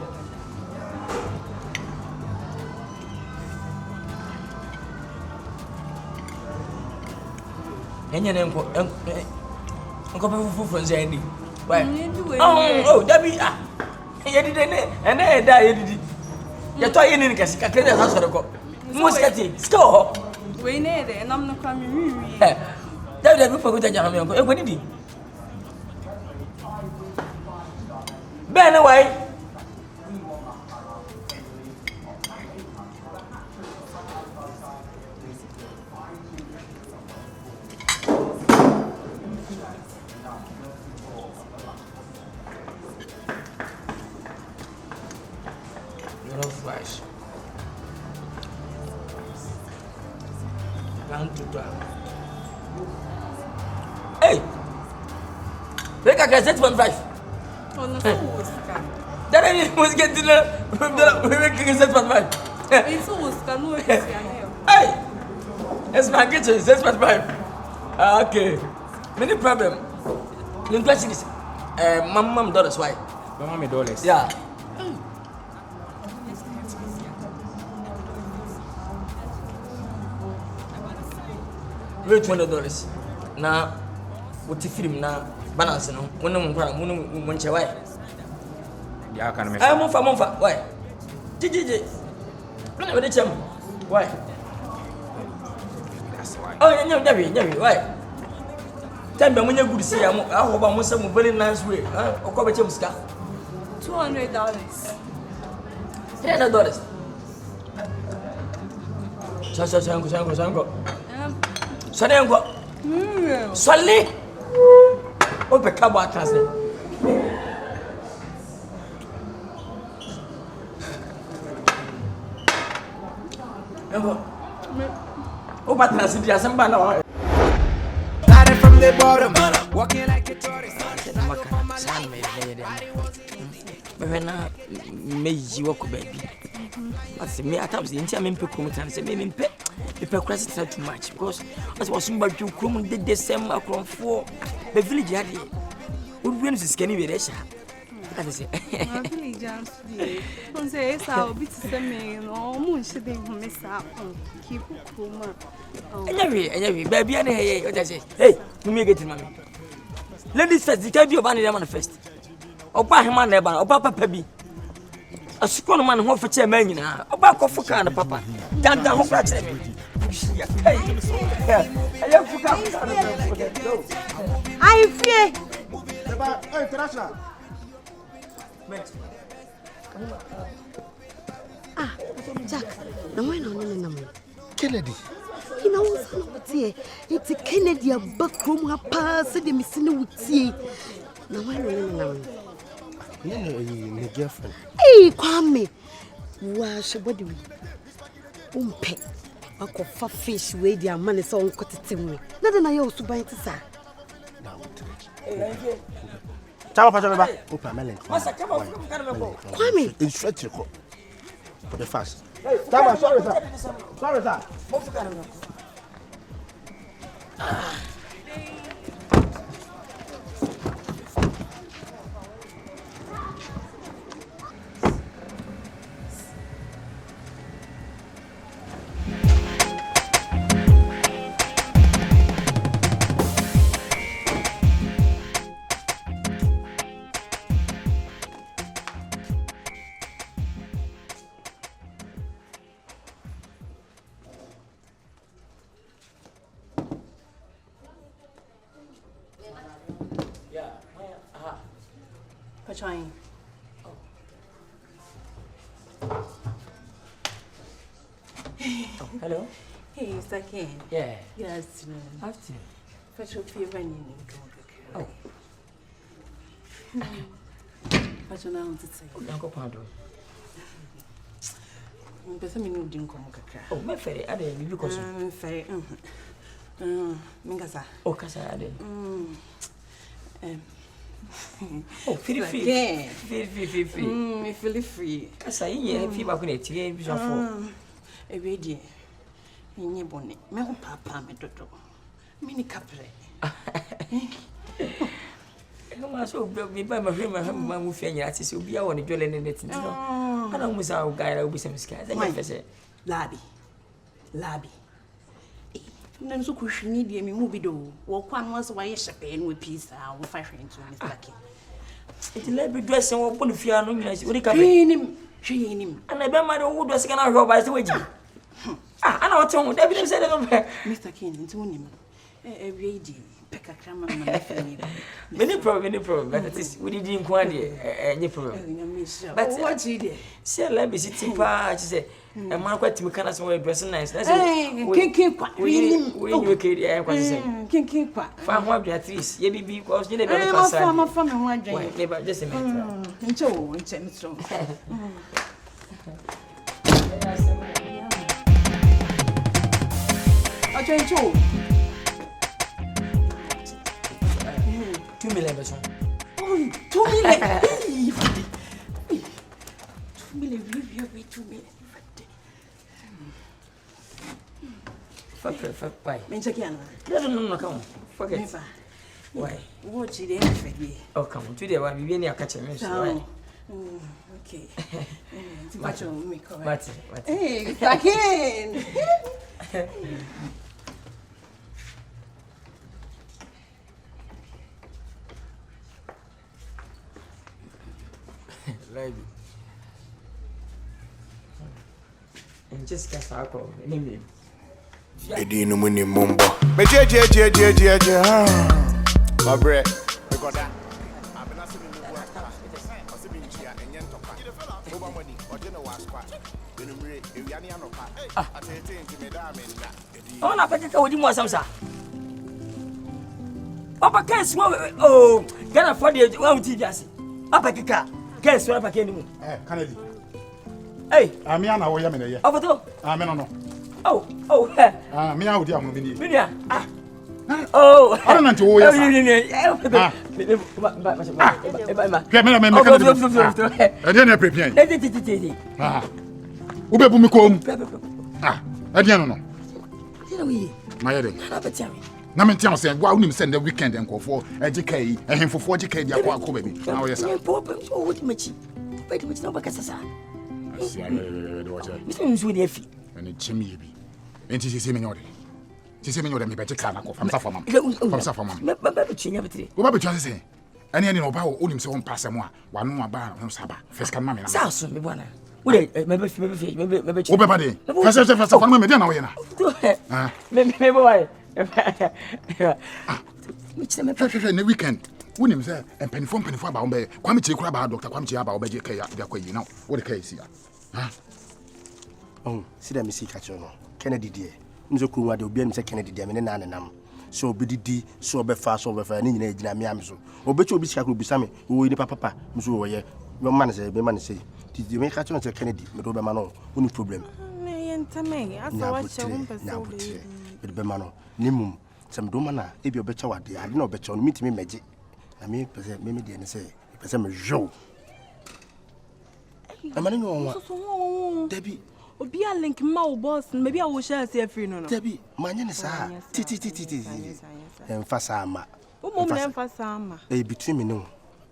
Any name for Uncle from Sandy. Why? Oh, Debbie. You didn't, and I died. You're talking in Cassica, house of the cop. Muscati, score. We need it, and I'm not coming. That will be good. What did he? Ben away. No flash. Down to down. Hey! Look at 6.5. Oh, no, so That I was getting making 6.5. it's always can Hey! It's my kitchen, 6.5. Okay. Many problem. The question is, mom dollars, why? Mama dollars. Yeah. Wait $20. Now, what the film now? Balance, no? One why? Yeah, can make. I'm for why? JJ. Why? That's why. Oh, Debbie, why? Tell me when you good see, I hope I'm some very nice way. Or cover $200. $300. Sango. Solly. Open cabo atrás. Opa atrás dia samba na. Started from the bottom, walking like a tourist. But now, may you walk baby. I say, me at times the entire men pick and say, me pet. If I cross it too much, because as was somebody to come did the same across for the village. Would win to skinny with Resha. I say, I'll be sending or moon shipping from Miss Apple. Keep cool. Anyway, baby, and hey, what I say, hey, you may get it, mammy. Let this first, the can't be of any manifest. Or buy him on never, or Papa Pebby. A school man who for chairman, a back of Fukana, Papa. That down for I fear. Jack, no one Kennedy. You know what's here? It's a Kennedy, a backroom, a pass, and the missing would see. No one. My girlfriend. Hey, Kwame. Wash a body. Umpe. A coffee fish, where their money so uncoted me. Not an I also buy it, sir. Kwame. Instruct you for the fast. Hey, sorry, sir. Sorry, sir. Trying. Hello? Hey, Mr. Ken. Yeah. Good afternoon. Afternoon. Fetch your fever and oh. What you now to say? Uncle Pando. But I mean, didn't come. Oh, my ferry, I didn't because ferry. Nkansah. Oh, Kasa, I didn't. Oh, feel free. Me feel free. Kasa, you feel back in it. You are for a baby. In your bonnet. Me papa, me dodo. Mini couple. So, me by my room, my movie, and yet, so be our jolly in it. I don't miss our guy, I will be some skies. Labby. Then so cushion need me movie do. Walk one was why a champagne with peace. I will fire into Mr. Lucky. It's a labby dress and open if you are no nice. What do you him? And I bet my old was going to go by the way. I know what tongue would evidence said Mr. King into him. A lady, peck a cram. Many problem, but it is we didn't quite any problem. But what's he did? See a labby sitting part, she said. And man, quite to kind of some way dressing nice. That's it. We King Farm what Beatrice, ye be because you never pass. I'm a farmer, one drink. Never just a minute. And so. I drink 2 million. 2 million. 2 million. 2 million. Why? No, come on. Forget. Why? What you did? Oh, come on. Today, why we be catching me? Okay. What? Hey, again. And just cast our call. Anyway. Edino muni mumbo. Me je. My bread. We got that. I've been asking me what. I see me here and yen topa. Over money. Or you know what squat. When you read, you yani anopa. I tell you me that mean. Oh, na peke ka odi mo asam sa. Papa case mo oh, Ghana for the one TV ase. Papa keka. Case wa pake ni mu. Kennedy. Hey, me ana wo ya me ne ye. Ofoto. Me no. Oh, me a odi am me ni. Media. Oh, I don't know to wo ya sa. Me prepare. Wo be bu mi ko mu. No. My head. Na me tiam say wa unim send the weekend enkofo ejikai ehemfofo ejikai dia kwa ko baby. Na wo yes. Oh, what machi. Wait, which no bakasa sa. Mr. Nzu ni efi. Eni chimi bi. Enti sisi me nyode. Sisi me nyode me beje kana ko famsa famam. Famsa famam. Me ba be chinya betire. Wo ba be chinya say. Any no ba o nim se won pass mo a wa no aba no saba. First can mama na. Sa so me bwana. We maybe. Wo be ba dey. First for me dey na we na. Ah. Me boy. Me chile me pese ne weekend. Wonim say empanifo aba wo be kwame chire kura ba doctor kwame chire aba wo be je kai ya kwa yi na. Wo de kai si ya. Ah. Oh, see that me see catch no. Kennedy dear. Nzo kunwa de obi am say Kennedy dear me ne na nam. So obi didi, so obi fa ni nyina gina me am so. Obi che obi sika ko bisa me, wo ni papa, me so wo ye. Your man say, did you make catch on say Kennedy, me do be man no, no problem. Me entame, asa wa che wo pese wo be be man no. Nimum, some do man na, e bi obecha wa de, ade na obecha no meet me meje. Na me pese me de ne say, pese me jo. E man no won. Debi Obi a link ma o boss, maybe I will share say free no. Debi, manye ne sa. Ti. Emfasa ma. O mom na emfasa ma. E between me no.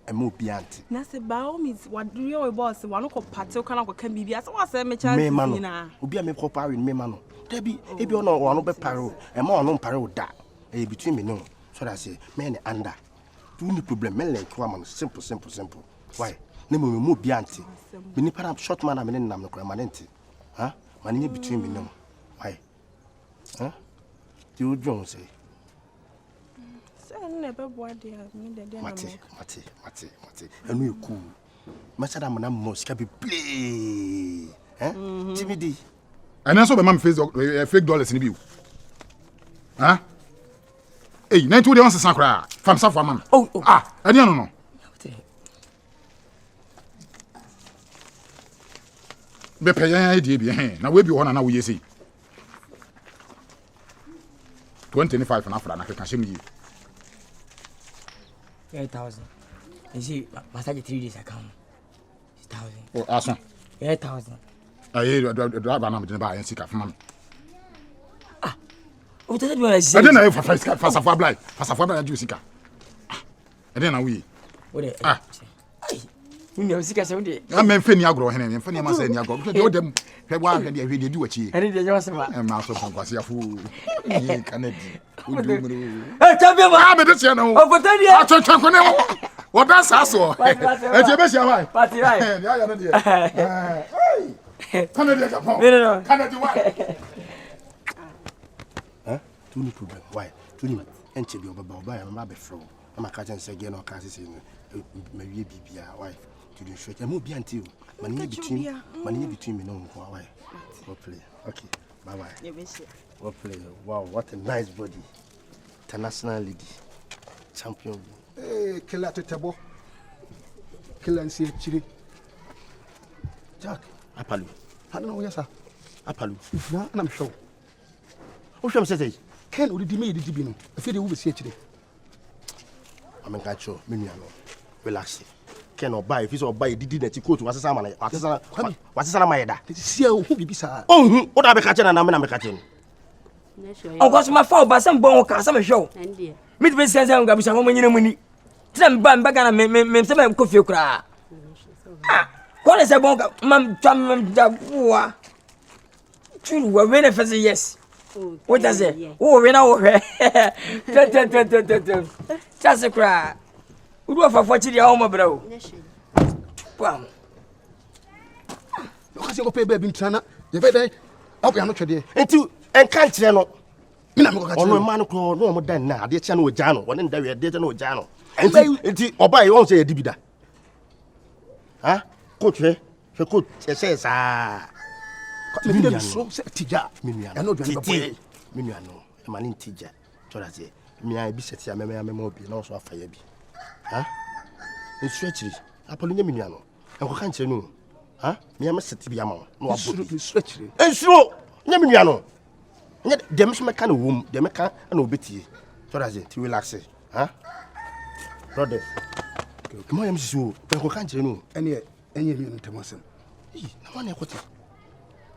Emo bi anti. Na se ba o mi what do your boss, one ko party kana ko kan bibia. So what say me chance ni na. Obi a me ko pare me ma no. Debi, e bi ono wano be pare. E ma ono pare o da. E between me no. So that say me ne under. Do no problem. Me link wa man simple. Why? Ne mo bi anti. Me ni para short man na me nam no kra manenti. Huh? Man between me no. Why? Huh? Do you don't say? Never board there. Mate. And we cool. Much of them must be play. Eh? TVD. And also, my mom face fake dollars in the view. Huh? Hey, 92 days on Sakra. From South Mama. Oh. Ah, I don't know. Be paying idea behind. Now we be one and now we see 25 and after that I can show you 8,000. You see, massage 3 days account. 1,000. Oh, awesome. 8,000. I hear the driver number to buy and seek from money. Ah, what did you say? I didn't know if fast for blind. Fast for blind, you seek. I didn't know we. Ah. We never see us every day. I'm Fenny Agro, and Fenny must say, Yago, because them, why can they do what she? I didn't just about. And Master from Quasia fool. Kennedy. Tell me about this, you know. Oh, for 10 years. What that's also. It's your best, right? Party right. Hey, Canada, why? Huh? Do no problem. Why? Do you? And to be over by a mabbe flow. I'm a catch and say again or cassis in maybe be why? To the short, I move be until money between me no why. What play? Okay, bye bye. What play? Wow, what a nice body. International lady. Champion. Hey, killer to table. Killer and see chili. Jack. Apalu. I don't know, yes, sir. Apalu. No, I'm sure. Who shall say? Ken would be made it. I feel they will see today. I'm a sure. Relax. Cannot buy if he's or buy didn't go to Wassaman. What's the matter? See who be sir. Oh, what are the catching and I'm catching? Oh, what's my fault? But some bone some show. Meet me says I'm going to some money. Some bam back and some coffee cry. Ah, what is a bonga? Mam, true, we're winning for the yes. What does it? Oh, we know. Just a cry. We do for 40 years, home, bro. Wow. You can't pay baby in China. You better up your note into and can't channel. Oh, man, call no more than now. Dear channel with Jano, one in there, dear no Jano. And or buy your own say a dibida. Huh? Coach, she could say, ah. So, Tija, I know the Mimiano, a man in Tija. So that's it. Me, I be set here, I may be also a fire. Huh? In stretchy, Apollonia Miniano. And what can't you know? Huh? Me, I must sit to be a man. No, absolutely stretchy. And so, Yaminiano. Yet, the mission kind of womb, the mecha and obiti. So that's it, to relax it. Huh? Brother, come on, Mrs. But what can't you know? Any minute, Thomason. No one equity.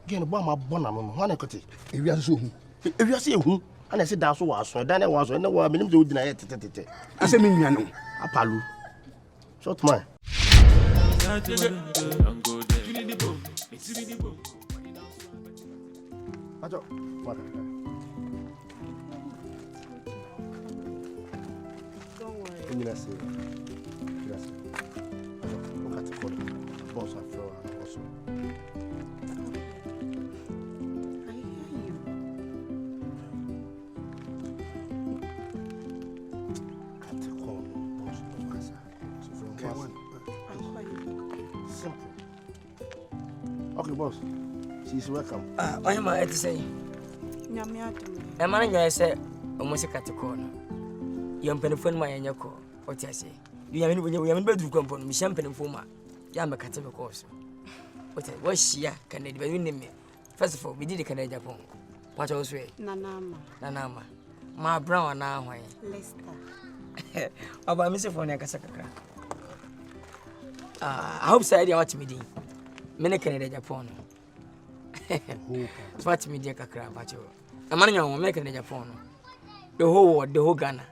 Again, one my bonnet, one equity. If you are so, if you see whom, and I said that's what I then I was, and no one been to deny it. I say, Miniano. Apalu. Short man. boss I feel also. I hear you. Cut the call, boss. Okay, one. Simple. Okay, boss. She's welcome. Oyema eti say. Nyame adom. E man nya say omo se kate call no. Yam penfo no ma yenya call. What you say? You yam ni bedru kwampo no mi sham penfo ma. Ya me kate be call so. What shia can they be me? First of all, we did the Canada Japan. What else way? Nanama. Ma brown na hwan. Lester. Aba mi se phone yakasa kakra. I hope say dey watch me din. Me ne Canada Japan. Watch me dey kakra ba cho. Amana nyawo me Canada Japan. The whole world, the whole Ghana.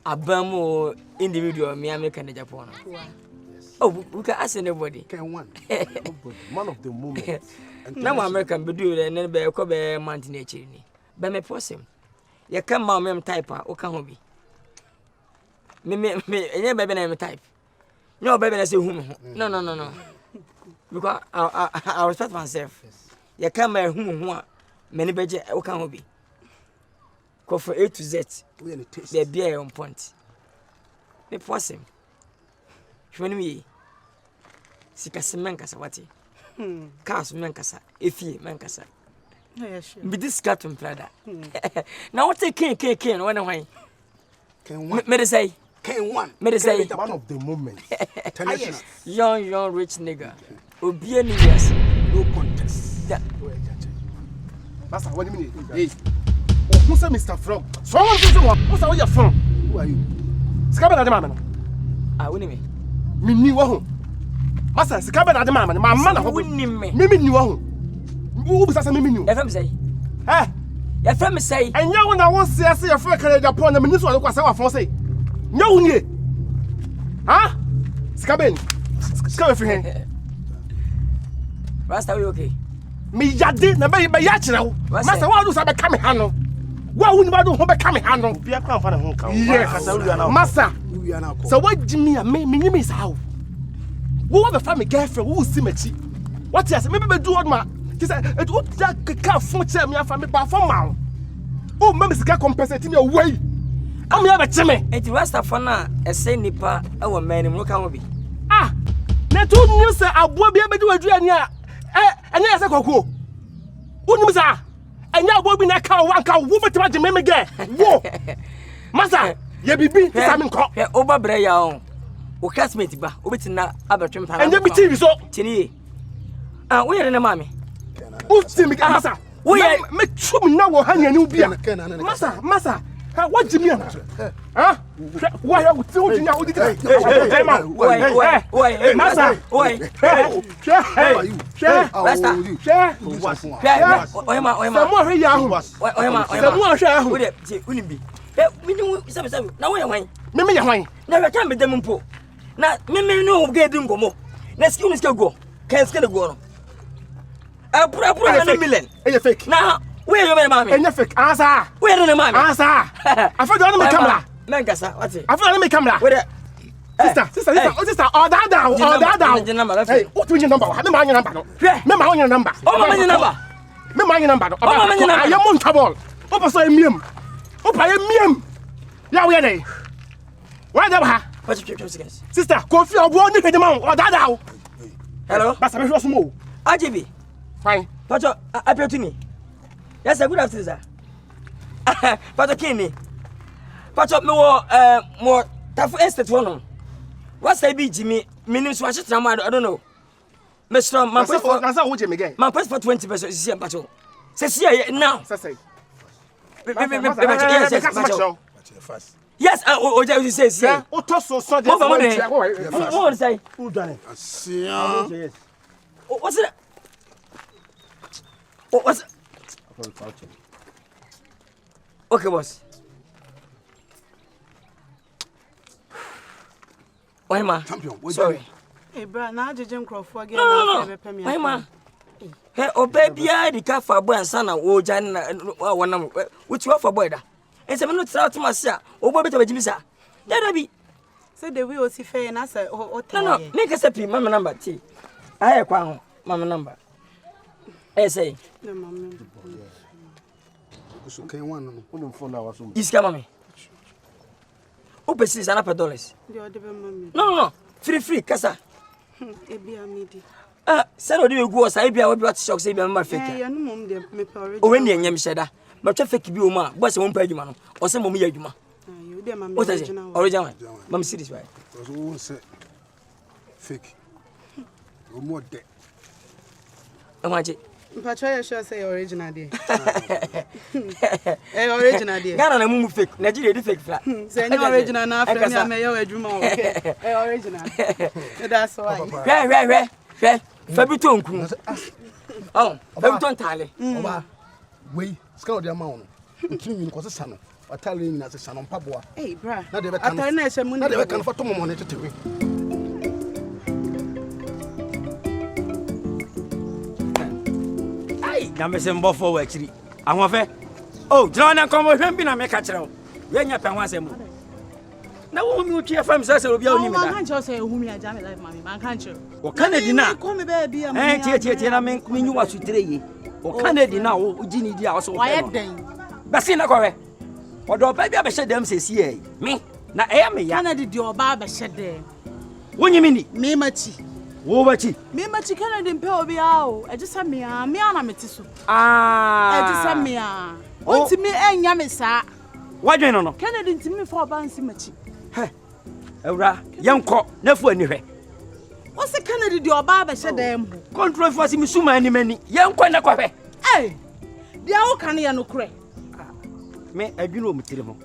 Abamo individual me American Japan. Oh, we can ask anybody. Can one. Nobody. Man of the moment. Now American be do and then be ko be mountain nature ni. Be me possum. You come ma me type o kan ho bi. Me enye be na me type. No baby na say hu. No. Because I respect myself. You come ma hu a me ne beje o kan ho bi. Go for A to Z. They be on point. Me possum. Shwani mi sikase menkasa wati. Cars menkasa efi menkasa. Yeah, sure. Be this captain brother. Now what take king when why? Can one. Me say Can one. Me say one of the moment. young rich nigga. Obi any yes. No contest. Yeah. Master, what do you mean? Hey. Who say Mr. Frog? Someone say what? Who's your from? Who are you? Skabe na de mama no. Ah, woni me. Me ni wo ho. Master, skabe na de mama no. Mama na ho. Woni me. Me ni wo ho. Who be say me ni wo? Ya fam say. Eh? Ya fam say. Enya wo na wo se ase ya fra Canada Japan na me ni so kwa say wa fon say. Nya wo nie. Ha? Skabe fi hen. Rasta we okay. Me yade na be ya kire wo. Master, wa do say be ka me ha no. Wa wuni ba do ho be ka me ha no. Bia kwa fa na ho ka. Master. So what Jimmy and me nyimi is how? Wo be fa me girlfriend wo si machi. What you say me be do what ma? He said it would that ka fun che me afa me ba for ma. Oh me sika compensate me away. Am ya be che me. Enti Rasta for na e say nipa e wo man mu ka ho bi. Ah. Na to new say abo bia be do aduani a enya ya say kokko. Unim sa enya abo bi na ka wan ka wo betima je me ge. Wo. Masa ye bibi tisa me nko. He oba bre ya on. O classmate ba, obetina abetwem pa. Enya bi TV so. Tini. Ah, wo yere na mama. O ti mi masa. Wo ye me twum na wo hanya ni bia. Masa. What Jimmy? Huh? Why are you still doing that? Hey, man. Wait, Masa. Wait. Where you mama? Enya fake. Answer. Where the mama? Answer. I found you on my camera. Nkansah, what it? I found you on my camera. Where Sister. Oh, that down. Hey, what do you number? Have me my number. Me my own number. Oh, my number. Me my number. Oh, my number. I am on trouble. Opa so emiem. Opa emiem. Ya we dey. Why dey ba? What you seconds? Sister, Kofi obo ni pede man. Oh, that down. Hello. Basa me so mo. AJB. Fine. Pacho, appear to me. Yes, sir. Good afternoon, sir. Pacho Kini. Pacho, me more tough estate one. What's I be Jimmy? Meaning so I should I don't know. Mr. My passport. Nkansah wo je me again. My passport 20% is here, Pacho. Say now. Say. Yes, you say. O to so just what say? Who done it? Asia. What's it? What's it? Okay, boss. Why ma? Champion. Sorry. Hey, bro, now I just crop again. No. Why ma? Hey, oh baby, I the car for boy and son and old Jan one number. Which you for boy da? And some not out to myself. Oh, baby, to Jimmy, sir. There be. So the way was fair and I said, oh, no, make us a pin, mamma number T. I have one, mamma number. I say, no, mamma. So can one phone hours. Is coming. Open $600. No, free, Casa. Send you go, I be able to shock, say, my fake. Oh, when you am said that, but traffic be woman, but won't pay you, man, or some of you. What is it? Original. Mam see this way. Who say fake? Or more dead. Imagine. Patricia sure say original day. Original day. Ghana na mumu fake. Nigeria fake flat. Say no original na Africa me am your adwuma okay. Original. That's why. Where. Fabito nku. Oh, Fabito ntale. Oba. We, scout the amount. Ntimi nko sesa no. Atale nyina sesa no mpaboa. Hey bra. Na de be kan. Atale na ehye mu. Na de be kan fa to mo ne tetewe. Na me se mbo for actually. Ahofe. Oh, jira na komo hwem bi na me ka kire wo. We nya pe ho asem. Na wo mi utwe fam se obi a oni me da. Man kan cho say hu mi aja me life mami. Man kan cho. O Canada na. Ko me be bia. Tie na me nyu wasu tire yi. O Canada na wo ugini di a wo so. Why den? Basi na kowe. Odo ba bia be hye dem se si e. Me na e me ya. Canada di oba be hye dem. Wonyi mi ni. Me machi. Wo bachi. Me machi Canada mpe obi a o. E just me a me ana meti so. Ah. E just me a. Wonti me enya me sa. Wadwen no. Canada ntimi fa oba nsi machi. He. Ewra, yenko na fu ani hwe. Wo se Canada di oba be hye dem. Control for si misuma ani mani. Yenko na kwa hwe. Eh. Dia wo kan ya no kure. Me adwunu o mutire ho.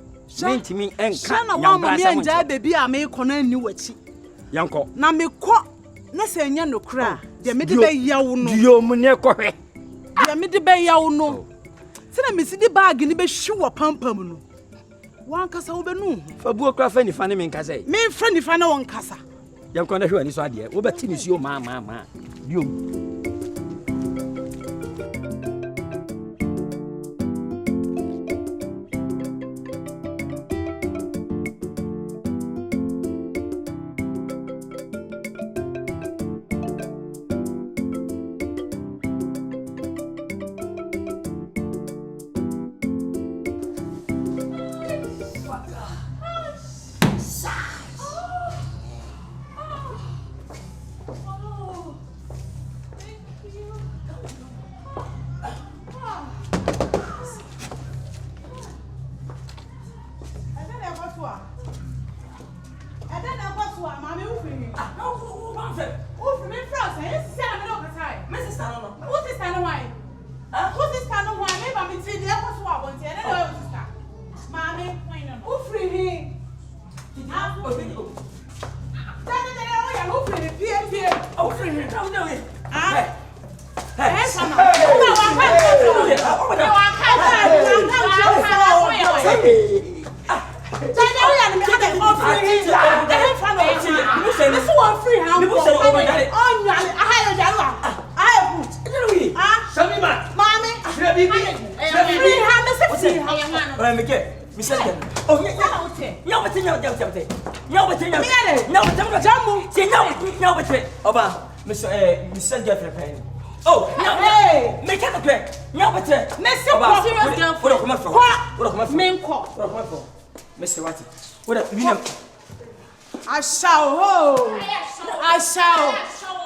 Me ntimi enka. Shana wa mo me anja bebi a me kono ani wachi. Yenko. Na me ko na se nya no kura. De me de be yawo no. Dio mu ne ko hwe. De me de be yawo no. Se na me si di bag ni be hwi wo pampam no. Wan kasa wo be nu. Fa buo kra fa ni fa ne me nkasa yi. Me fra ni fa na won kasa. Yenko na hwe ani so ade. Wo beti ni suo ma. Dio. Oh, hey! Make it okay. Now, but Mr. Serious girlfriend. What men call? Mr. Watty. What I shall. I shall.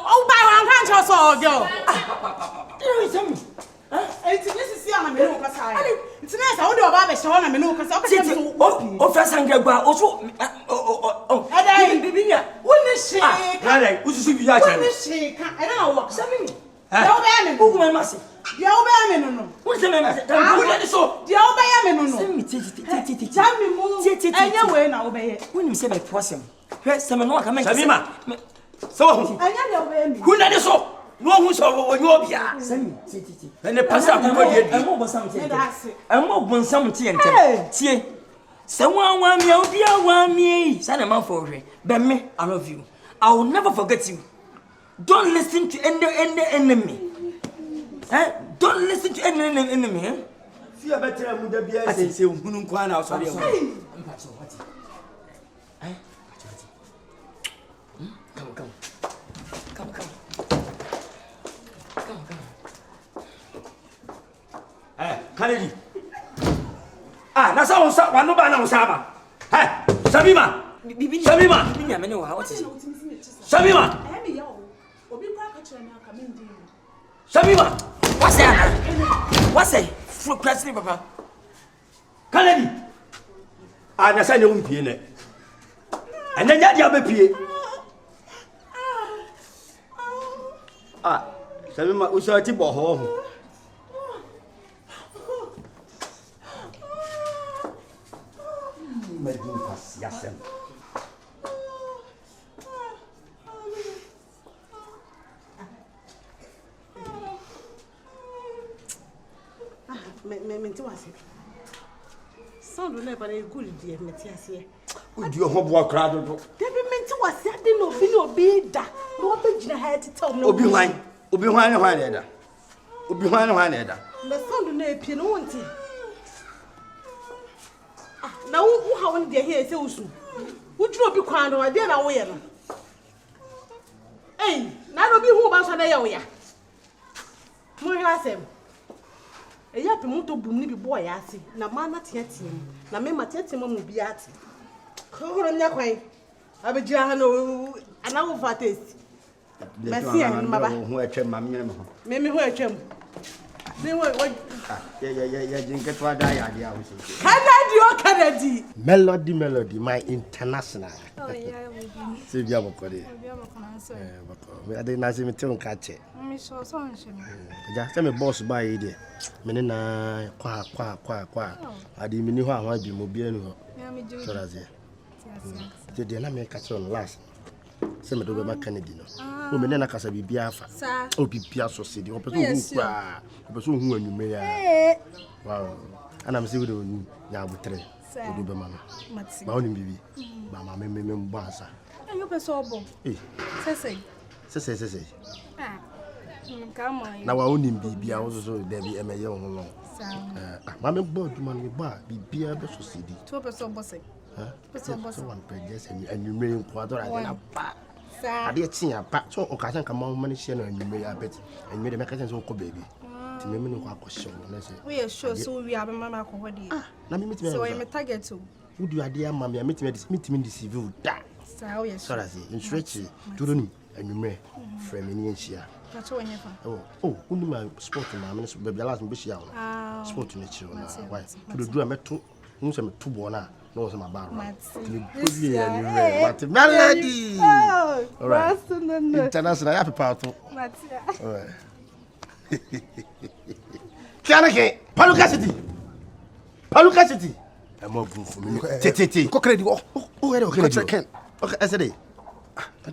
Oh, by one can't also go. It's this is on a menu. It's nice. I wonder about the show on a menu because oh, first and get back also. Oh, baby, when is she? Who's she? I don't know what. Who am I? The old man, no. What's the man? So, the old man, no. Send me tell me more. Anyway, now obey it. When you say my person, here's some more coming. So, who let us so? No one saw what you are. Send me. And the pastor, I'm over something. I'm over something. See, someone want me. Send a man for me. But me, I love you. I will never forget you. Don't listen to any enemy. Don't listen to any enemy. See, I better would be a say, Munukwana, sorry. Kennedy. Ah, that's how one no ban on Saba. Hey, Sabima. Sabima. Sabima. Sabima. What's that? What's that? Fruit pressing, Papa. Kennedy. Ah, that's how you won't pay. And then you have a pay. Ah, Sabima, we saw a tip of home. Yasem. Menti wase. Sound no ba na good die meti ase. Udi ho bo akra dodo. Debi menti wase ade no obi da. No be gina ha tete no. Obi hwan ne hwan ne da. Obi hwan ne hwan ne da. Me sound no epie no wonti. Na wo ha won de here se usu. Wo duro bi kwan do ade na wo ye no. Eh, na do bi hu ba so na ye wo ya. Mo hwa asem. Eya pe moto bum ni bi boy ase na ma na teatem na me ma teatem mu bi ate ko nya kwan abegira ha no ana wo fa taste merci en maba ho atwam ma me ho me ho atwam me wo ya jinke to ada ya dia wo se Canada Melody my international se bia bokore me ade na se me te nka che me so so nche ja se me boss ba yi de me ne na kwa ade me ni ho ahwa bi mo bia nu ho so razie je de na me ka che on last se me do be ma Kennedy no o me ne na kasa bi bia afa o bi bia so se de o peso hu kwa o peso hu anwume ya wow ana me se we do nya abutre o do be ma no ba oni bibi ba ma me mbasa ayo peso obo sese ah come on na wa oni bibi a wo so de bi emeye ho no ma me bo duma no ba bibia be so sedi to peso obo se peso obo se one pages anwume nkwadora de na pa ade tia pa so o ka san ka ma mani hye no anwume ya bet anwume de me ka san so ko baby ti me no ko akoshe no se we are sure so we are mama ko hodi na me mitime so we target to would you ade ama me mitime deceive da so yes so that's it in stretch to do anwume frame ni enhia pacho wenye fa uni ma sport ma me so baby last me be hia no sport ni chiro na why to do ameto nse me to bo na no so ma ba ro ni body anwume but melody all right international happy party matia all right Kianake, Paluka City. I'm more good for me. Tete. Credit. Oh, okay. Okay, I said it.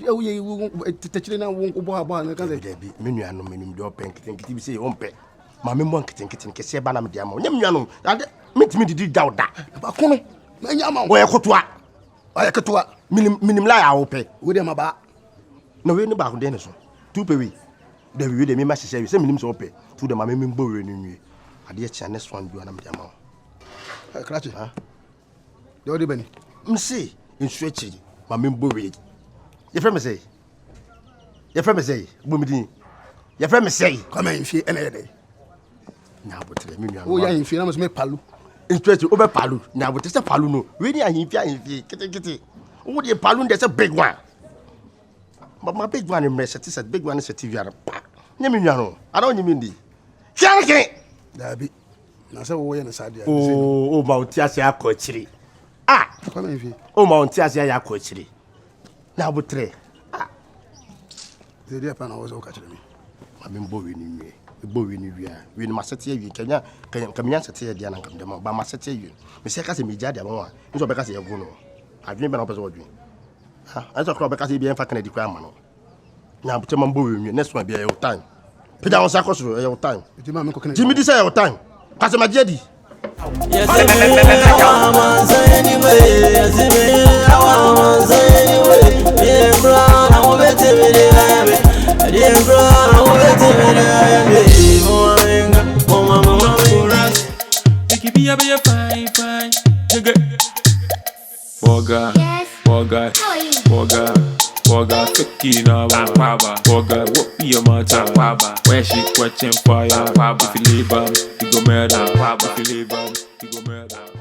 Oh, you touch it now. Won't go about be menu and minimum door pen. Think you say, Ompe. My member can say, Banam Diamo. Yam, meet me to do doubt that. Bakone, where Kotwa. I could to minim lie, I'll pay. William about no way about Denison. 2 per week. The way they make say, some minimum so pay. To the mammy boy in you. I dear Chinese one, you and I'm Yamo. Cratch it, huh? The other Benny. See, in stretching, my member. Your friend say, Boomedy. Your friend say, come in, she any day. Now, but tell me, oh, yeah, if you must make Palu. In stretch over Palu. Now, but it's a Palu, no. Really, I hear kitty. Oh, the Palu, there's a big one. But my big one in Message is a big one is a TV. Nemiano, I don't mean the. Kianake! Dabi. Na say wo ye na sade. Oh, Mount Asia Coachri. Ah, come in. Oh, Mount Asia Coachri. Now, but three. Ah, the dear pan was okay to me. I've been boring me. The boy in you. We must set you. Kenya, Kamian set here, Diana, come down, but must set you. Mr. Cassim, Jadi, one. It's because you're going. I've been up as well. I thought because you'd be in fact a decrement. Now, but I'm boring you. Next one be your time. Put down Sakos your time. Jimmy, this is your time. Pass my Jedi. Borga, Borga Akwaaba, Akwaaba. Borga, what be your matter? Akwaaba. Where she catching fire? Akwaaba. If you leave you go murder. Akwaaba. If you leave you go murder.